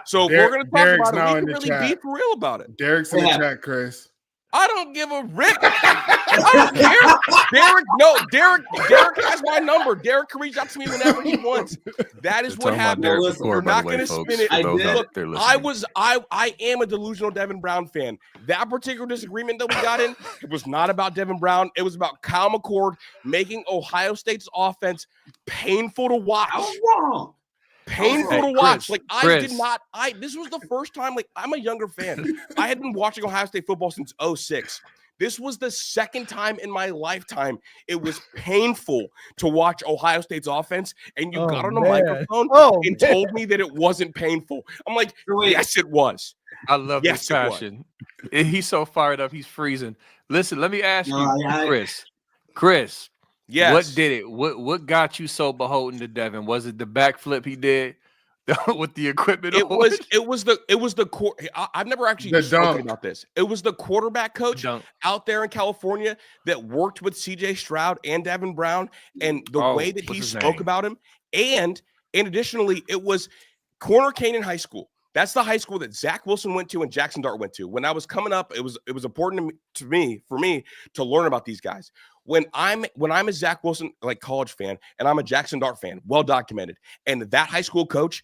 So if we're going to talk Derek's about it, now we in can the really chat. be for real about it. Derek's in the chat, Chris. I don't give a rip. I don't care. Derek has my number. Derek can reach out to me whenever he wants. That is what happened. You're not going to spin it. I am a delusional Devin Brown fan. That particular disagreement that we got in, it was not about Devin Brown. It was about Kyle McCord making Ohio State's offense painful to watch. I was wrong. Painful to watch. Chris, This was the first time, I'm a younger fan. I had been watching Ohio State football since 2006. This was the second time in my lifetime it was painful to watch Ohio State's offense, and you got on the microphone and told me that it wasn't painful. I'm like, yes, it was. I love this passion. He's so fired up. He's freezing. Listen, let me ask you, Chris. Yes. What did it? What got you so beholden to Devin? Was it the backflip he did with the equipment? It was the I've never actually spoken about this. It was the quarterback coach out there in California that worked with CJ Stroud and Devin Brown, and the way that he spoke about him, and additionally, it was Corner Canyon High School. That's the high school that Zach Wilson went to and Jackson Dart went to. When I was coming up, it was important for me to learn about these guys. When I'm a Zach Wilson college fan and I'm a Jackson Dart fan, well documented, and that high school coach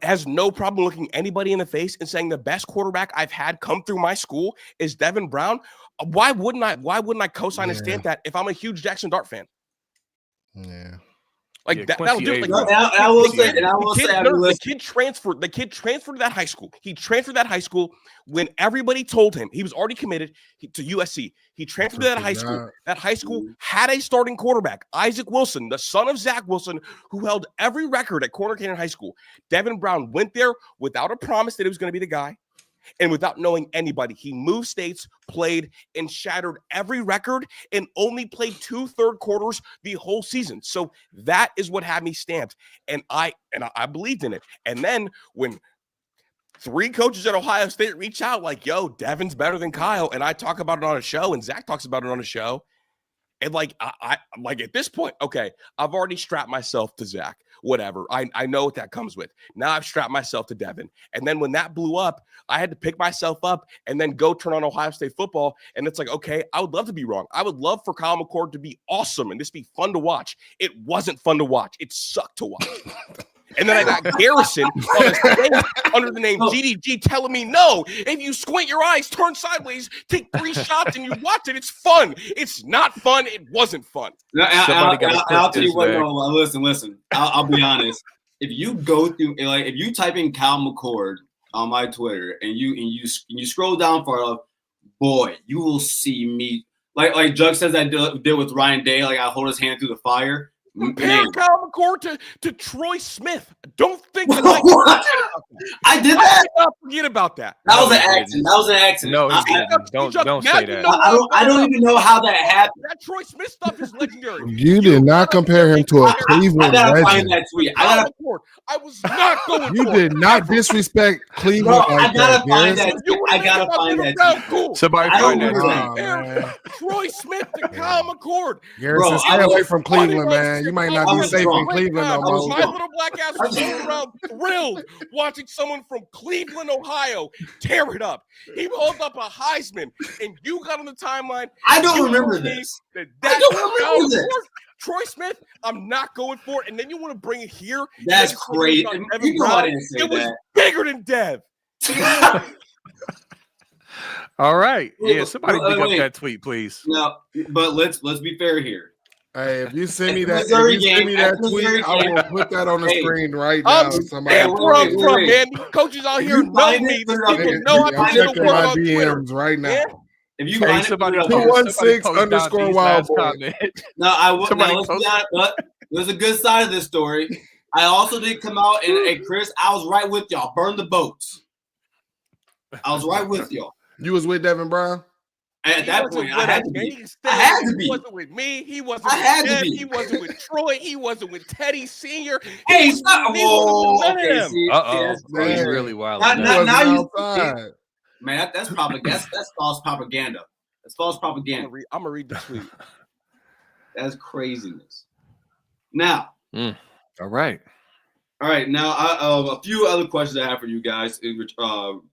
has no problem looking anybody in the face and saying the best quarterback I've had come through my school is Devin Brown. Why wouldn't I co-sign and stamp that if I'm a huge Jackson Dart fan? Yeah. That'll do it. The kid transferred to that high school. He transferred that high school when everybody told him he was already committed to USC. He transferred to that high school. That high school had a starting quarterback, Isaac Wilson, the son of Zach Wilson, who held every record at Corner Canyon High School. Devin Brown went there without a promise that it was going to be the guy. And without knowing anybody, he moved states, played, and shattered every record, and only played 2 third quarters the whole season. So that is what had me stamped, and I believed in it. And then when 3 coaches at Ohio State reach out like, "Yo, Devin's better than Kyle," and I talk about it on a show, and Zach talks about it on a show, and I at this point, okay, I've already strapped myself to Zach. Whatever. I know what that comes with. Now I've strapped myself to Devin. And then when that blew up, I had to pick myself up and then go turn on Ohio State football. And it's like, okay, I would love to be wrong. I would love for Kyle McCord to be awesome and this be fun to watch. It wasn't fun to watch. It sucked to watch. And then I got Garrison on his face under the name GDG telling me, no, if you squint your eyes, turn sideways, take 3 shots and you watch it, it's fun. It's not fun. It wasn't fun. I'll tell you what, listen. I'll be honest. If you go through, if you type in Kyle McCord on my Twitter and you scroll down far enough, boy, you will see me. Like Jug says I did with Ryan Day, I hold his hand through the fire. Compare Kyle McCord to Troy Smith. Don't think that I did that. Forget about that. That was an accident. No, don't say that. I don't even know how that happened. That Troy Smith stuff is legendary. You did not compare him to a Cleveland legend. Find that tweet. I was not going. You did not disrespect Cleveland. I gotta find that. I gotta find that. Cool. Somebody find that. Troy Smith to Kyle McCord. Garrison, stay away from Cleveland, man. You might not be safe in Cleveland no more. My little black ass was going around thrilled watching someone from Cleveland, Ohio, tear it up. He held up a Heisman, and you got on the timeline. I don't remember this. I don't remember this. Troy Smith, I'm not going for it. And then you want to bring it here. That's great. You know I didn't say it was bigger than Dev. All right. Yeah, somebody dig up that tweet, please. No, but let's be fair here. Hey, if you send me that, tweet, I will put that on the screen right now. Man, coaches out here know me. I'm checking my DMs right now. If you find somebody 216 _wild boy. No, I would. there's a good side of this story. I also did come out and, hey, Chris, I was right with y'all. Burn the boats. I was right with y'all. You was with Devin Brown? At that point, I had to be. He wasn't with me. He wasn't with Jeff. He wasn't with Troy. He wasn't with Teddy Sr. Hey, stop. Whoa, okay, Uh-oh. Bro, He's really wild. Now you outside. man, that's false propaganda. That's false propaganda. I'm gonna read the tweet. That's craziness. Now, All right. Now, a few other questions I have for you guys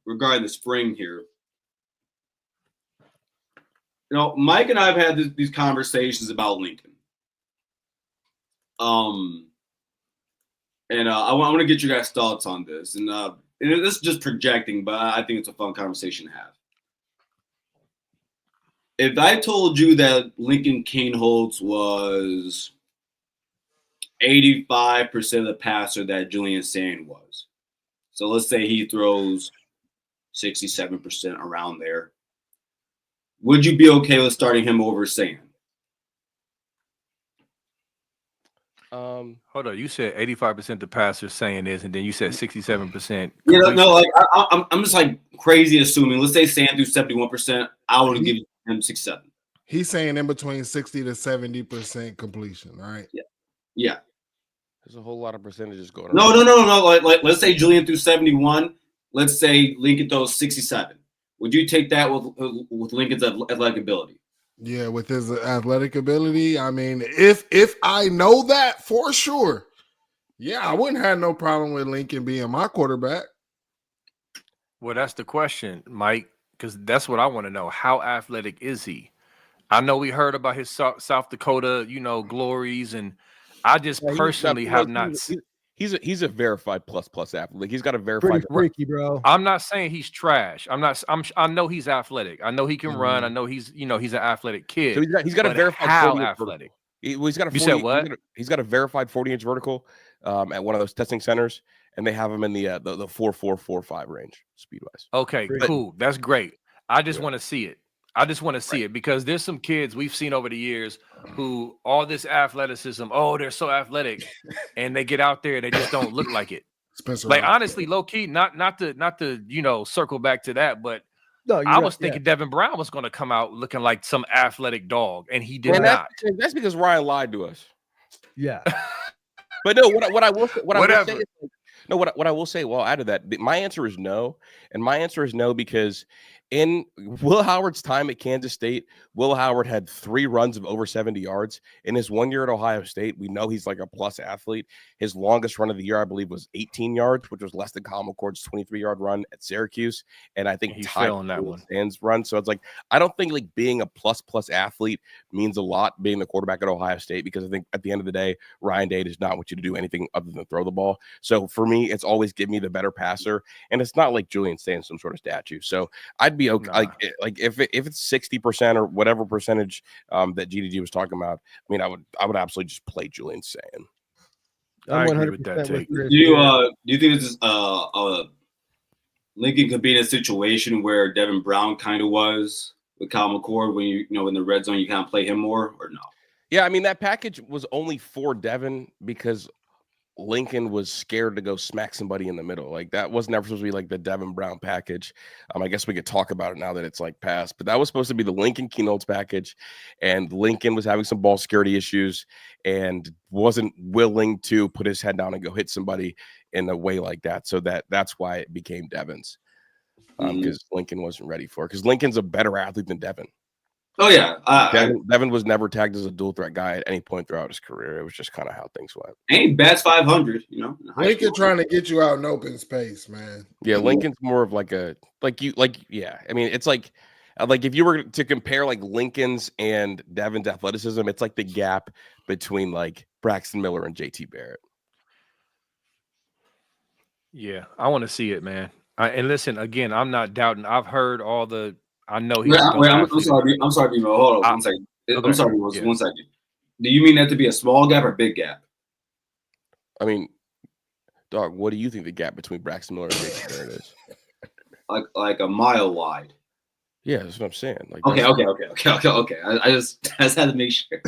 regarding the spring here. You know, Mike and I have had these conversations about Lincoln. And I want to get you guys' thoughts on this. And this is just projecting, but I think it's a fun conversation to have. If I told you that Lincoln Kienholz was 85% of the passer that Julian Sand was, so let's say he throws 67% around there, would you be okay with starting him over Sand? Hold on. You said 85% the passer saying this, and then you said 67%. Yeah, no, like I'm just like crazy assuming. Let's say Sand threw 71%. I would give him 67. He's saying in between 60 to 70% completion, right? Yeah. There's a whole lot of percentages going on. No. Like let's say Julian threw 71. Let's say Lincoln throws 67. Would you take that with Lincoln's athletic ability? Yeah, with his athletic ability. I mean, if I know that for sure, yeah, I wouldn't have no problem with Lincoln being my quarterback. Well, that's the question, Mike, because that's what I want to know. How athletic is he? I know we heard about his South Dakota, glories, and I just personally have not seen. He's a verified plus athlete. Like, he's got a verified. Pretty freaky, bro. I'm not saying he's trash. I know he's athletic. I know he can run. I know he's an athletic kid. So he's got a verified. How athletic? He's got a 40, you said what? He's got a verified 40-inch vertical at one of those testing centers, and they have him in the 4.445 range speed wise. Okay, cool. That's great. I just want to see it. It because there's some kids we've seen over the years who all this athleticism, they're so athletic, and they get out there, they just don't look like it. Like, honestly, low key, not to circle back to that, but I was thinking Devin Brown was going to come out looking like some athletic dog, and he did not. That's because Ryan lied to us. Yeah, but no, what I will say, well, out of that, my answer is no, and my answer is no because in Will Howard's time at Kansas State, Will Howard had 3 runs of over 70 yards. In his 1 year at Ohio State, we know he's like a plus athlete. His longest run of the year, I believe, was 18 yards, which was less than Kyle McCord's 23-yard run at Syracuse. And I think he's failing that one. Stands run. So it's like, I don't think like being a plus athlete means a lot being the quarterback at Ohio State, because I think at the end of the day, Ryan Day does not want you to do anything other than throw the ball. So for me, it's always give me the better passer. And it's not like Julian Sand, some sort of statue. So I'd be okay. Nah. Like if it's 60% or whatever percentage that GDG was talking about, I mean, I would absolutely just play Julian Sand. I agree with that take. Do you think this is Lincoln could be in a situation where Devin Brown kind of was with Kyle McCord when in the red zone you kind of play him more, or no? Yeah, I mean, that package was only for Devin because Lincoln was scared to go smack somebody in the middle. Like, that was never supposed to be like the Devin Brown package. I guess we could talk about it now that it's like passed, but that was supposed to be the Lincoln Kienholz package. And Lincoln was having some ball security issues and wasn't willing to put his head down and go hit somebody in a way like that. So that's why it became Devin's, because Lincoln wasn't ready for it. Because Lincoln's a better athlete than Devin. Oh yeah, Devin was never tagged as a dual threat guy at any point throughout his career. It was just kind of how things went. And he bats 500, Lincoln trying to get you out in open space, man. Yeah, Lincoln's more of like I mean, it's like if you were to compare like Lincoln's and Devin's athleticism, it's like the gap between like Braxton Miller and JT Barrett. Yeah, I want to see it, man. And listen, again, I'm not doubting. I've heard all the. I know he's. I'm sorry, Bimo. Hold on, 1 second. Okay. I'm sorry, 1 second. Do you mean that to be a small gap or big gap? I mean, dog, what do you think the gap between Braxton Miller and JT Barrett is? Like a mile wide. Yeah, that's what I'm saying. Like, Okay. I just had to make sure.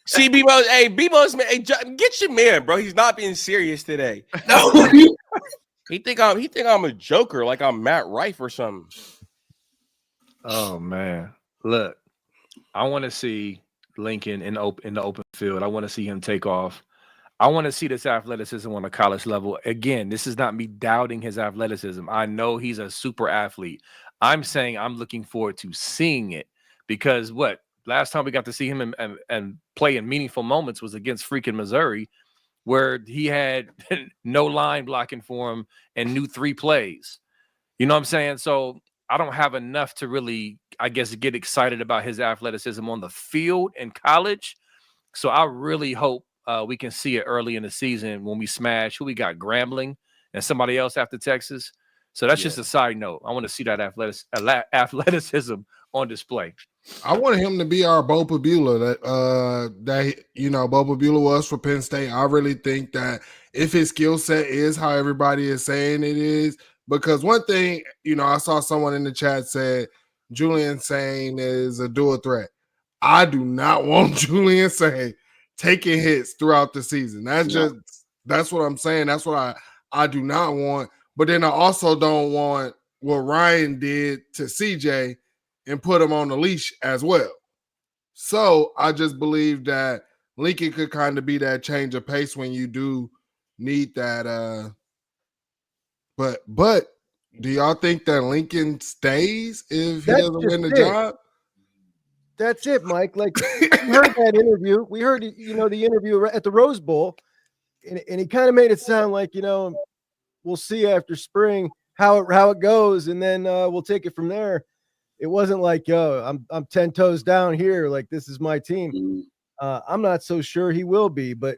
See, BMO, hey, BMO's man, hey, get your man, bro. He's not being serious today. No. He think I'm a joker, like I'm Matt Rife or something. Oh man, look, I want to see Lincoln in the open field. I want to see him take off. I want to see this athleticism on a college level. Again, this is not me doubting his athleticism. I know he's a super athlete. I'm saying I'm looking forward to seeing it because last time we got to see him and play in meaningful moments was against freaking Missouri, where he had no line blocking for him and knew 3 plays. You know what I'm saying? So I don't have enough to really, I guess, get excited about his athleticism on the field in college. So I really hope we can see it early in the season when we smash who we got, Grambling and somebody else after Texas. So that's just a side note. I want to see that athleticism on display. I wanted him to be our Bo Pabula that Bo Pabula was for Penn State. I really think that if his skill set is how everybody is saying it is, because one thing, I saw someone in the chat said Julian Sain is a dual threat. I do not want Julian Sain taking hits throughout the season. That's what I'm saying. That's what I do not want. But then I also don't want what Ryan did to CJ and put him on the leash as well. So I just believe that Lincoln could kind of be that change of pace when you do need that. But do y'all think that Lincoln stays if he doesn't win the job? That's it, Mike. Like, we heard that interview. We heard, the interview at the Rose Bowl, and he kind of made it sound like, we'll see after spring how it goes, and then we'll take it from there. It wasn't like, yo, I'm 10 toes down here. Like, this is my team. I'm not so sure he will be, but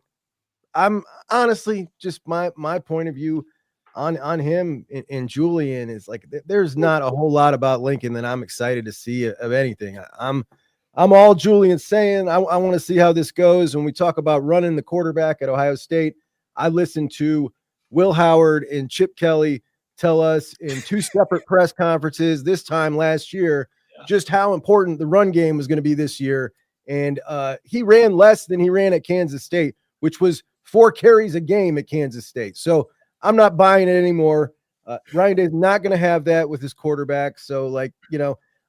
I'm honestly just my point of view on him and Julian is like, there's not a whole lot about Lincoln that I'm excited to see of anything. I'm all Julian saying. I want to see how this goes. When we talk about running the quarterback at Ohio State, I listened to Will Howard and Chip Kelly tell us in 2 separate press conferences this time last year just how important the run game was going to be this year. And he ran less than he ran at Kansas State, which was 4 carries a game at Kansas State. So I'm not buying it anymore. Ryan Day's not going to have that with his quarterback. So,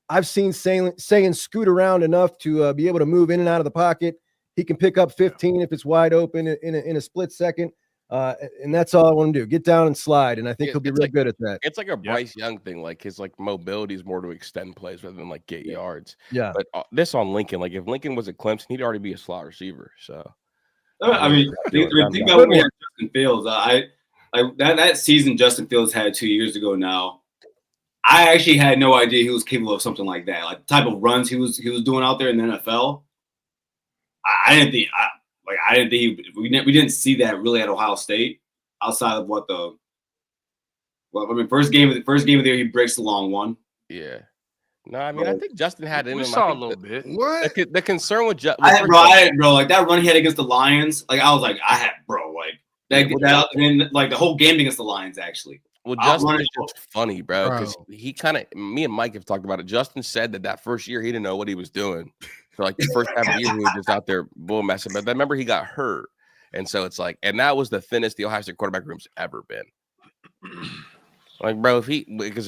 I've seen saying scoot around enough to be able to move in and out of the pocket. He can pick up 15 if it's wide open in a split second. And that's all I want to do. Get down and slide. And I think he'll be real good at that. It's like a Bryce Young thing. Like his mobility is more to extend plays rather than get yards. Yeah. But this on Lincoln, if Lincoln was at Clemson, he'd already be a slot receiver. So I mean, think about when we had Justin Fields. That season Justin Fields had 2 years ago now. I actually had no idea he was capable of something like that. Like the type of runs he was doing out there in the NFL. I didn't think we didn't see that really at Ohio State outside of first game of the year he breaks the long one. Yeah. No, I mean I think Justin had it in him. We saw a little bit. What? The concern with Justin, like that run he had against the Lions, like I was like, the whole game against the Lions actually. Well, Justin is just funny, bro, because me and Mike have talked about it. Justin said that first year he didn't know what he was doing. So the first half of the year he was just out there bull messing. But I remember he got hurt. And so it's and that was the thinnest the Ohio State quarterback room's ever been. Bro, if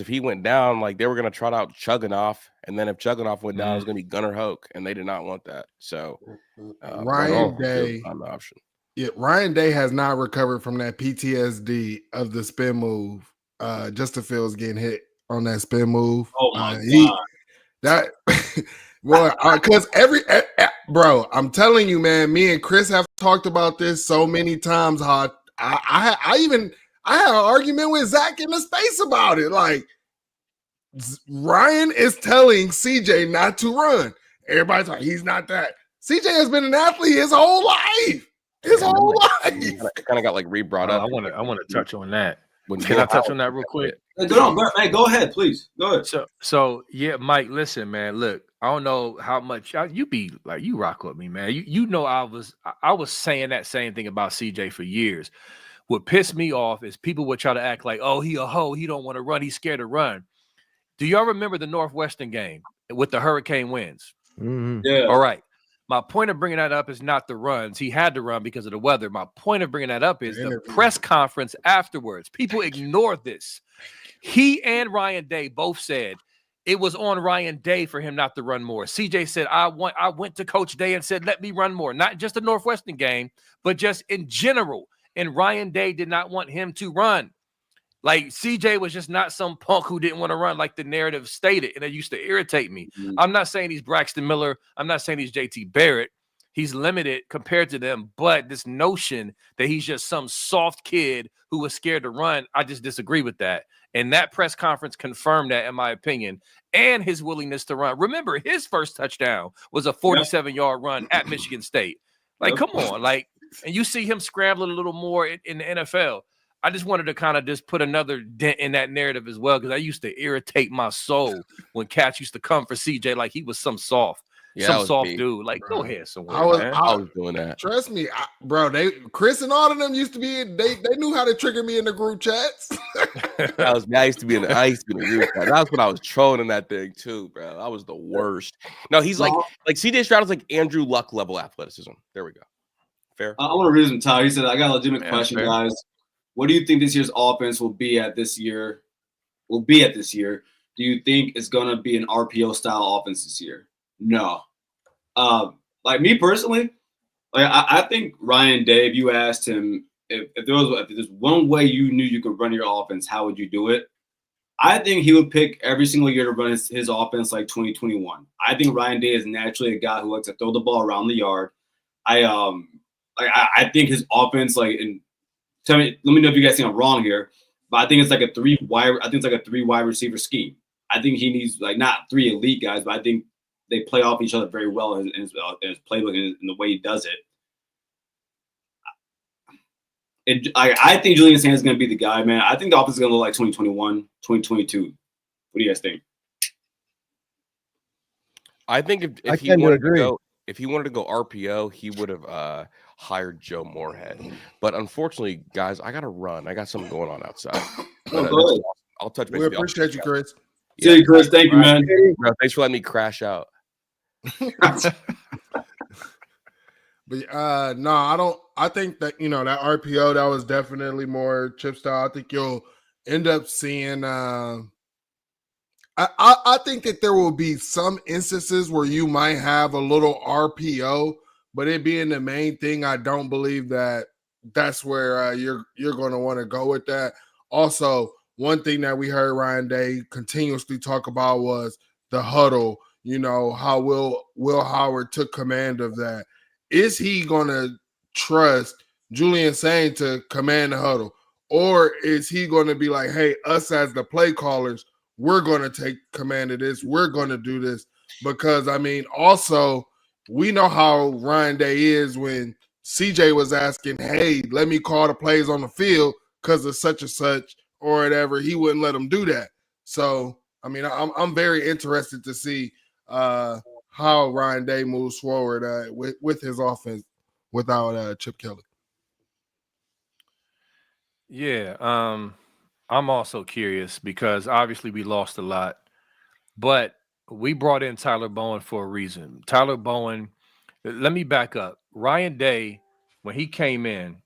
he went down, they were gonna trot out Chugginoff, and then if Chugginoff went down, it was gonna be Gunnar Hoke, and they did not want that. So Ryan Day on the option. Yeah, Ryan Day has not recovered from that PTSD of the spin move. Justin Fields getting hit on that spin move. Oh my God! Because bro, I'm telling you, man. Me and Chris have talked about this so many times. How I had an argument with Zach in the space about it. Like Ryan is telling CJ not to run. Everybody's like, he's not that. CJ has been an athlete his whole life. His whole life. It kind of got re-brought up. I want to touch on that. Can I touch on that real quick? Go ahead, please. Go ahead. So yeah, Mike. Listen, man. Look, I don't know how much you rock with me, man. You know, I was saying that same thing about CJ for years. What pissed me off is people would try to act like, oh, he a hoe. He don't want to run. He's scared to run. Do y'all remember the Northwestern game with the hurricane winds? Mhm. Yeah. All right. My point of bringing that up is not the runs. He had to run because of the weather. My point of bringing that up is the press conference afterwards. People ignore this. He and Ryan Day both said it was on Ryan Day for him not to run more. CJ said, I went to Coach Day and said, let me run more. Not just the Northwestern game, but just in general. And Ryan Day did not want him to run. Like, CJ was just not some punk who didn't want to run like the narrative stated, and it used to irritate me. Mhm. I'm not saying he's Braxton Miller. I'm not saying he's JT Barrett. He's limited compared to them, but this notion that he's just some soft kid who was scared to run, I just disagree with that. And that press conference confirmed that, in my opinion, and his willingness to run. Remember, his first touchdown was a 47-yard run at Michigan State. Like, Yep. come on. Like, and you see him scrambling a little more in the NFL. I just wanted to kind of just put another dent in that narrative as well, because I used to irritate my soul when cats used to come for CJ like he was some soft, some soft dude. Like, Bro. go ahead somewhere, I was- man. I was doing that. Trust me, bro. Chris and all of them used to be. They knew how to trigger me in the group chats. I used to be in the group chat. That's when I was trolling in that thing too, bro. I was the worst. No, he's like CJ Stroud is like Andrew Luck level athleticism. There we go. Fair. I want to read some Tyler. He said, I got a legitimate Yeah, question, fair. guys. What do you think this year's offense will be at this year? Do you think it's going to be an RPO style offense this year? No. Like me personally, like I think Ryan Day, if you asked him if there's one way you knew you could run your offense, how would you do it? I think he would pick every single year to run his offense like 2021. I think Ryan Day is naturally a guy who likes to throw the ball around the yard. I think his offense, like, and let me know if you guys think I'm wrong here, but I think it's like a three wide receiver scheme. I think he needs, like, not three elite guys, but I think they play off each other very well in his playbook and in the way he does it. I think Julian Sanders is going to be the guy, man. I think the offense is going to look like 2021, 2022. What do you guys think? I think if he wanted to go RPO, he would have hired Joe Moorhead. But unfortunately, guys, I got to run. I got something going on outside. But, I'll touch base. We appreciate you, Chris. See you, Chris. Thank you, man. Bro, thanks for letting me crash out. But no, I don't. I think that, you know, that RPO, that was definitely more chip style. I think you'll end up seeing. I think that there will be some instances where you might have a little RPO, but it being the main thing, I don't believe that that's where you're going to want to go with that. Also, one thing that we heard Ryan Day continuously talk about was the huddle. You know, how Will Howard took command of that. Is he going to trust Julian Sain to command the huddle? Or is he going to be like, hey, us as the play callers, we're going to take command of this. We're going to do this. Because, I mean, also, we know how Ryan Day is when CJ was asking, hey, let me call the plays on the field because of such and such or whatever. He wouldn't let him do that. So, I mean, I'm very interested to see how Ryan Day moves forward with his offense without Chip Kelly. Yeah, I'm also curious because obviously we lost a lot, but we brought in Tyler Bowen for a reason. Tyler Bowen, let me back up. Ryan Day, when he came in,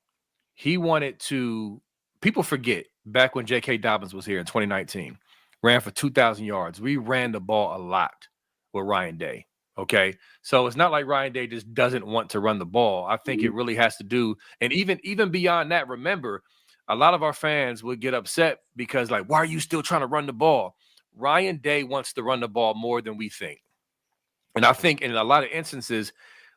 he wanted to, people forget, back when J.K. Dobbins was here in 2019, ran for 2,000 yards. We ran the ball a lot with Ryan Day. Okay, so it's not like Ryan Day just doesn't want to run the ball. I think it really has to do, and even beyond that, remember, a lot of our fans would get upset because, like, why are you still trying to run the ball? Ryan Day wants to run the ball more than we think. And I think in a lot of instances,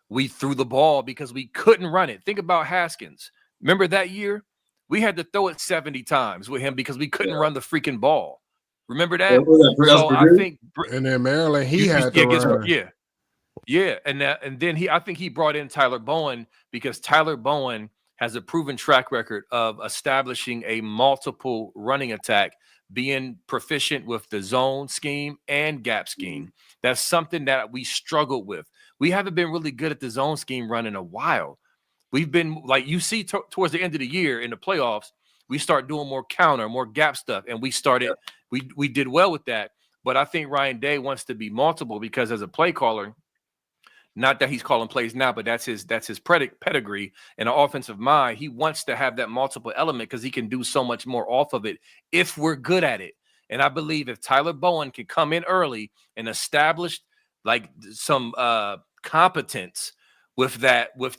we threw the ball because we couldn't run it. Think about Haskins. Remember that year? We had to throw it 70 times with him because we couldn't run the freaking ball. Remember that? So I think, and in Maryland, he had to run. Yeah, and then I think he brought in Tyler Bowen because Tyler Bowen has a proven track record of establishing a multiple running attack, being proficient with the zone scheme and gap scheme. That's something that we struggled with. We haven't been really good at the zone scheme run in a while. We've been like you see towards the end of the year in the playoffs, we start doing more counter, more gap stuff, and we started. We did well with that. But I think Ryan Day wants to be multiple because as a play caller, not that he's calling plays now, but that's his pedigree and an offensive mind. He wants to have that multiple element because he can do so much more off of it if we're good at it. And I believe if Tyler Bowen can come in early and establish like some competence with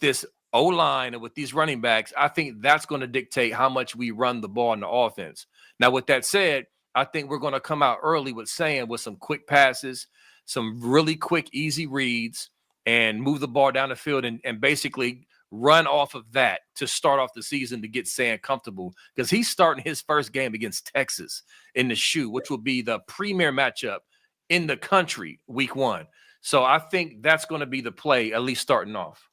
this O-line and with these running backs, I think that's going to dictate how much we run the ball in the offense. Now, with that said, I think we're going to come out early with some quick passes, some really quick, easy reads, and move the ball down the field and basically run off of that to start off the season to get Sam comfortable because he's starting his first game against Texas in the shoe, which will be the premier matchup in the country week 1. So I think that's going to be the play, at least starting off.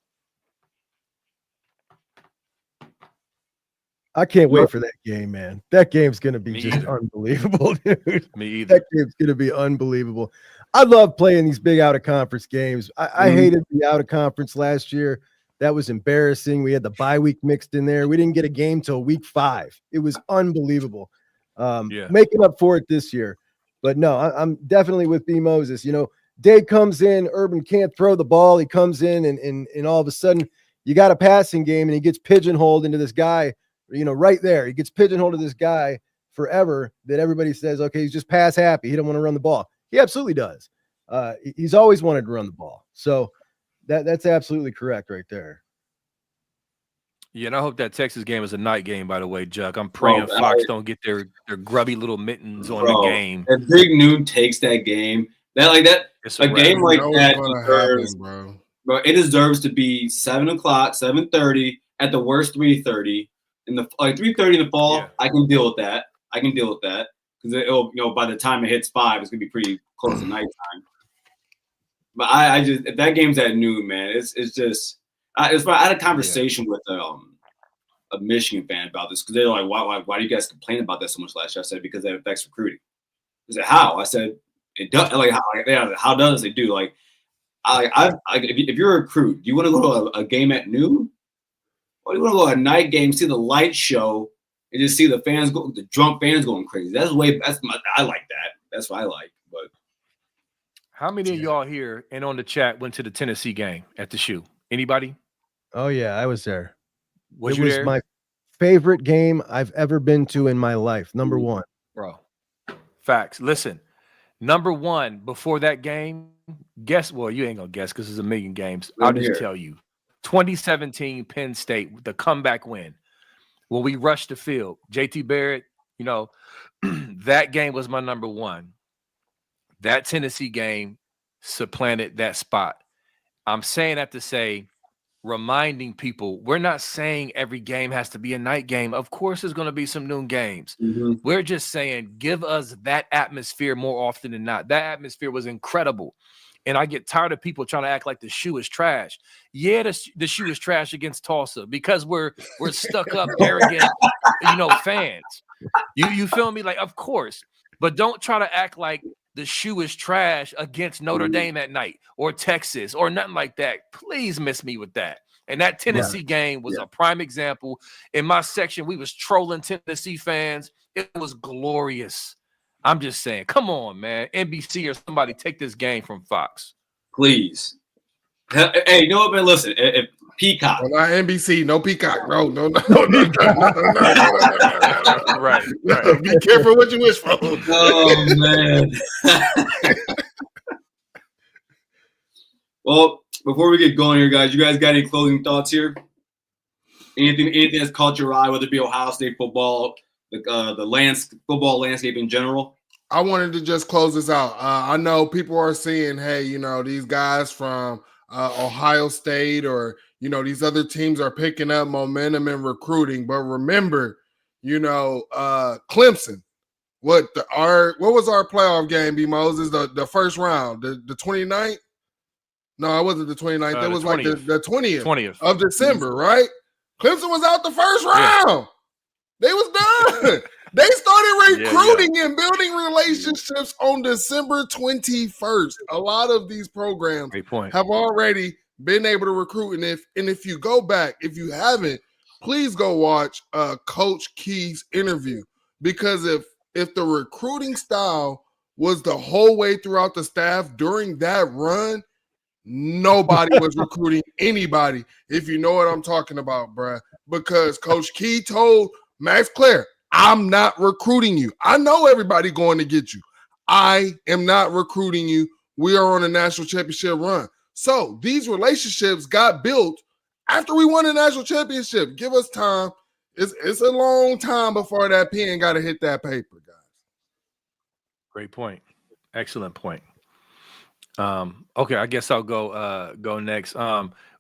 I can't wait for that game, man. That game's going to be unbelievable, dude. Me either. That game's going to be unbelievable. I love playing these big out-of-conference games. I hated the out-of-conference last year. That was embarrassing. We had the bye week mixed in there. We didn't get a game till week 5. It was unbelievable. Making up for it this year. But no, I'm definitely with B. Moses. You know, Day comes in, Urban can't throw the ball. He comes in and all of a sudden you got a passing game and he gets pigeonholed into this guy, you know, right there. He gets pigeonholed to this guy forever that everybody says, okay, he's just pass happy. He don't want to run the ball. He absolutely does. He's always wanted to run the ball. So that's absolutely correct right there. Yeah, and I hope that Texas game is a night game, by the way, Chuck. I'm praying Fox don't get their grubby little mittens on the game. If Big Noon takes that game, game like that deserves, bro, it deserves to be 7 o'clock, 7:30, at the worst 3:30. In the 3:30 in the fall, yeah. I can deal with that. Because it'll, you know, by the time it hits 5, it's gonna be pretty close to nighttime. But I just, if that game's at noon, man, it's just. I had a conversation with a Michigan fan about this because they're like, why do you guys complain about that so much last year? I said because that affects recruiting. I said how? I said it does. How does it do? If you're a recruit, do you want to go to a game at noon, or do you want to go to a night game, see the light show, and just see the drunk fans going crazy? I like that. That's what I like. But how many of y'all here and on the chat went to the Tennessee game at the shoe? Anybody? Oh yeah, I was there. It was my favorite game I've ever been to in my life. Number 1. Bro. Facts. Listen, number 1 before that game, well, you ain't gonna guess because there's a million games. I'll just tell you. 2017 Penn State, the comeback win. When we rushed the field, JT Barrett, you know, that game was my number 1. That Tennessee game supplanted that spot. I'm saying that to say, reminding people, we're not saying every game has to be a night game. Of course, there's going to be some noon games. Mm-hmm. We're just saying, give us that atmosphere more often than not. That atmosphere was incredible. And I get tired of people trying to act like the shoe is trash. Yeah, the shoe is trash against Tulsa because we're stuck up, arrogant, fans. You feel me? Like, of course. But don't try to act like the shoe is trash against Notre Dame at night or Texas or nothing like that. Please miss me with that. And that Tennessee game was a prime example. In my section, we was trolling Tennessee fans. It was glorious. I'm just saying, come on, man. NBC or somebody take this game from Fox. Please. Hey, you know what, man? Listen, if Peacock. Well, not NBC, no Peacock. No. Right. Be careful what you wish for. Oh, man. Well, before we get going here, guys, you guys got any closing thoughts here? Anything that's caught your eye, whether it be Ohio State football, the football landscape in general? I wanted to just close this out. I know people are seeing, hey, these guys from Ohio State or, these other teams are picking up momentum in recruiting. But remember, Clemson, what was our playoff game, B. Moses? The first round, the 29th? No, it wasn't the 29th. It was 20th. Like the 20th of December, right? Clemson was out the first round. Yeah. They was done. They started recruiting and building relationships on December 21st. A lot of these programs have already been able to recruit. And if you go back, if you haven't, please go watch Coach Key's interview, because if the recruiting style was the whole way throughout the staff during that run, nobody was recruiting anybody, if you know what I'm talking about, bruh. Because Coach Key told Max Clare, I'm not recruiting you. I know everybody going to get you. I am not recruiting you. We are on a national championship run. So these relationships got built after we won a national championship. Give us time. It's a long time before that pen got to hit that paper, guys. Great point. Excellent point. Okay, I guess I'll go next.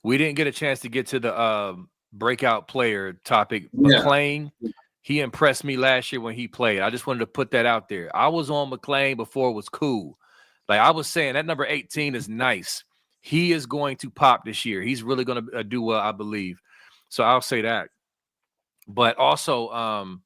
We didn't get a chance to get to the breakout player topic. Yeah. McLean, he impressed me last year when he played. I just wanted to put that out there. I was on McLean before it was cool. Like I was saying, that number 18 is nice. He is going to pop this year. He's really going to do well, I believe. So I'll say that. But also,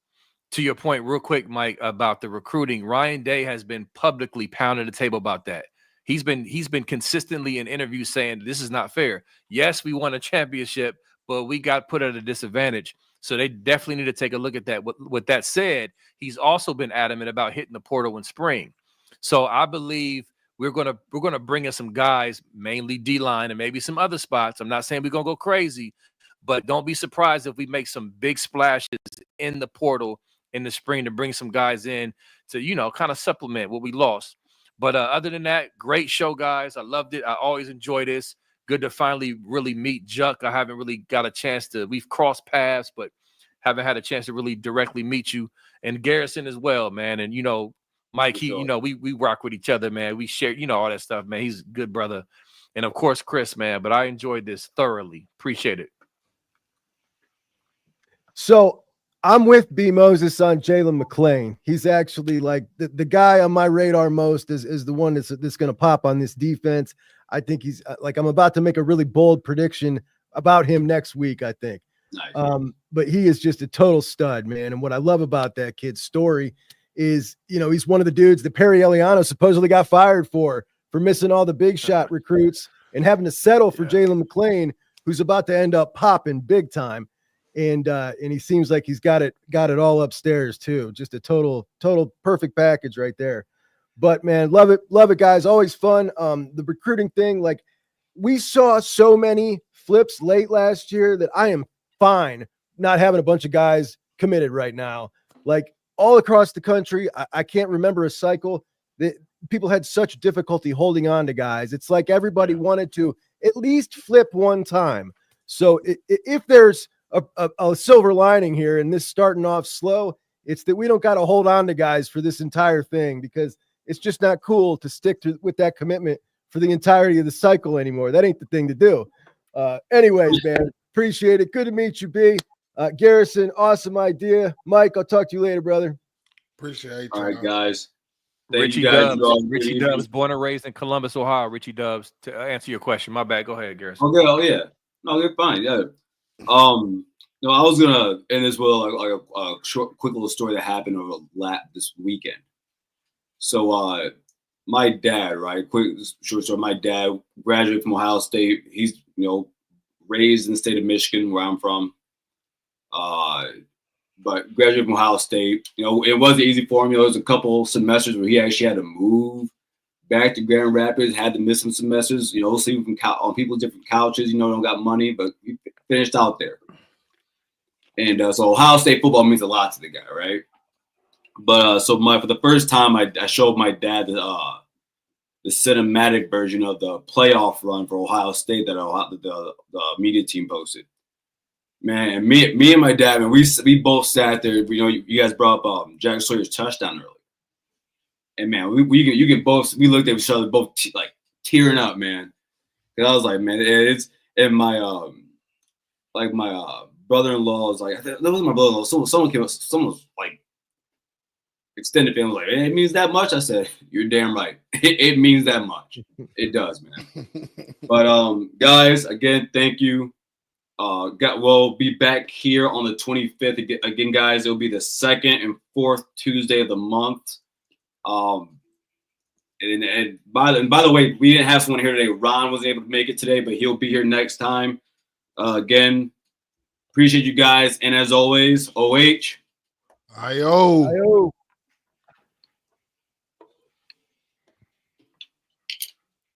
to your point real quick, Mike, about the recruiting, Ryan Day has been publicly pounding the table about that. He's been consistently in interviews saying this is not fair. Yes, we won a championship, but we got put at a disadvantage. So they definitely need to take a look at that. With that said, he's also been adamant about hitting the portal in spring. So I believe we're gonna bring in some guys, mainly D-line and maybe some other spots. I'm not saying we're gonna go crazy, but don't be surprised if we make some big splashes in the portal in the spring to bring some guys in to, you know, kind of supplement what we lost. But other than that, great show, guys. I loved it. I always enjoy this. Good to finally really meet Juck. I haven't really got a chance to. We've crossed paths, but haven't had a chance to really directly meet you. And Garrison as well, man. And, you know, Mike, he, you know, we rock with each other, man. We share, you know, all that stuff, man. He's a good brother. And, of course, Chris, man. But I enjoyed this thoroughly. Appreciate it. So I'm with B. Moses on Jalen McLean. He's actually like the guy on my radar most is the one that's going to pop on this defense. I think he's like, I'm about to make a really bold prediction about him next week, I think. Nice. But he is just a total stud, man. And what I love about that kid's story is, you know, he's one of the dudes that Perry Eliano supposedly got fired for missing all the big shot recruits and having to settle for Jalen McLean, who's about to end up popping big time. And he seems like he's got it all upstairs too. Just a total perfect package right there. But man, love it, guys. Always fun. The recruiting thing, like we saw so many flips late last year that I am fine not having a bunch of guys committed right now. Like all across the country, I can't remember a cycle that people had such difficulty holding on to guys. It's like everybody wanted to at least flip one time. So if there's a silver lining here and this starting off slow, it's that we don't got to hold on to guys for this entire thing, because it's just not cool to stick with that commitment for the entirety of the cycle anymore. That ain't the thing to do. Anyways, man, appreciate it. Good to meet you, B. Garrison, awesome idea. Mike, I'll talk to you later, brother. Appreciate you. All right, guys. Richie Dubs, born and raised in Columbus, Ohio. Richie Dubs, to answer your question. My bad. Go ahead, Garrison. Okay. Oh yeah. No, you're fine. Yeah. No, I was gonna end this with like a short, quick little story that happened over this weekend. So, my dad, right? Quick short story. My dad graduated from Ohio State. He's, you know, raised in the state of Michigan, where I'm from. But graduated from Ohio State. You know, it wasn't easy for him. You know, there was a couple semesters where he actually had to move back to Grand Rapids, had to miss some semesters. You know, sleeping on people's different couches. You know, don't got money, but he finished out there. And so Ohio State football means a lot to the guy, right? But so for the first time, I showed my dad the cinematic version of the playoff run for Ohio State that the media team posted. Man, me and my dad, man, we both sat there. You know, you guys brought up Jack Sawyer's touchdown early, and man, we looked at each other both like tearing up, man. Because I was like, man, it's and my brother-in-law was like, that wasn't my brother-in-law. Someone was like, extended family was like, it means that much. I said, you're damn right. It means that much. It does, man. But guys, again, thank you. We'll be back here on the 25th again, guys. It'll be the second and fourth Tuesday of the month. And And by the way, we didn't have someone here today. Ron wasn't able to make it today, but he'll be here next time. Again, appreciate you guys. And as always, OH. Ayo. Ayo.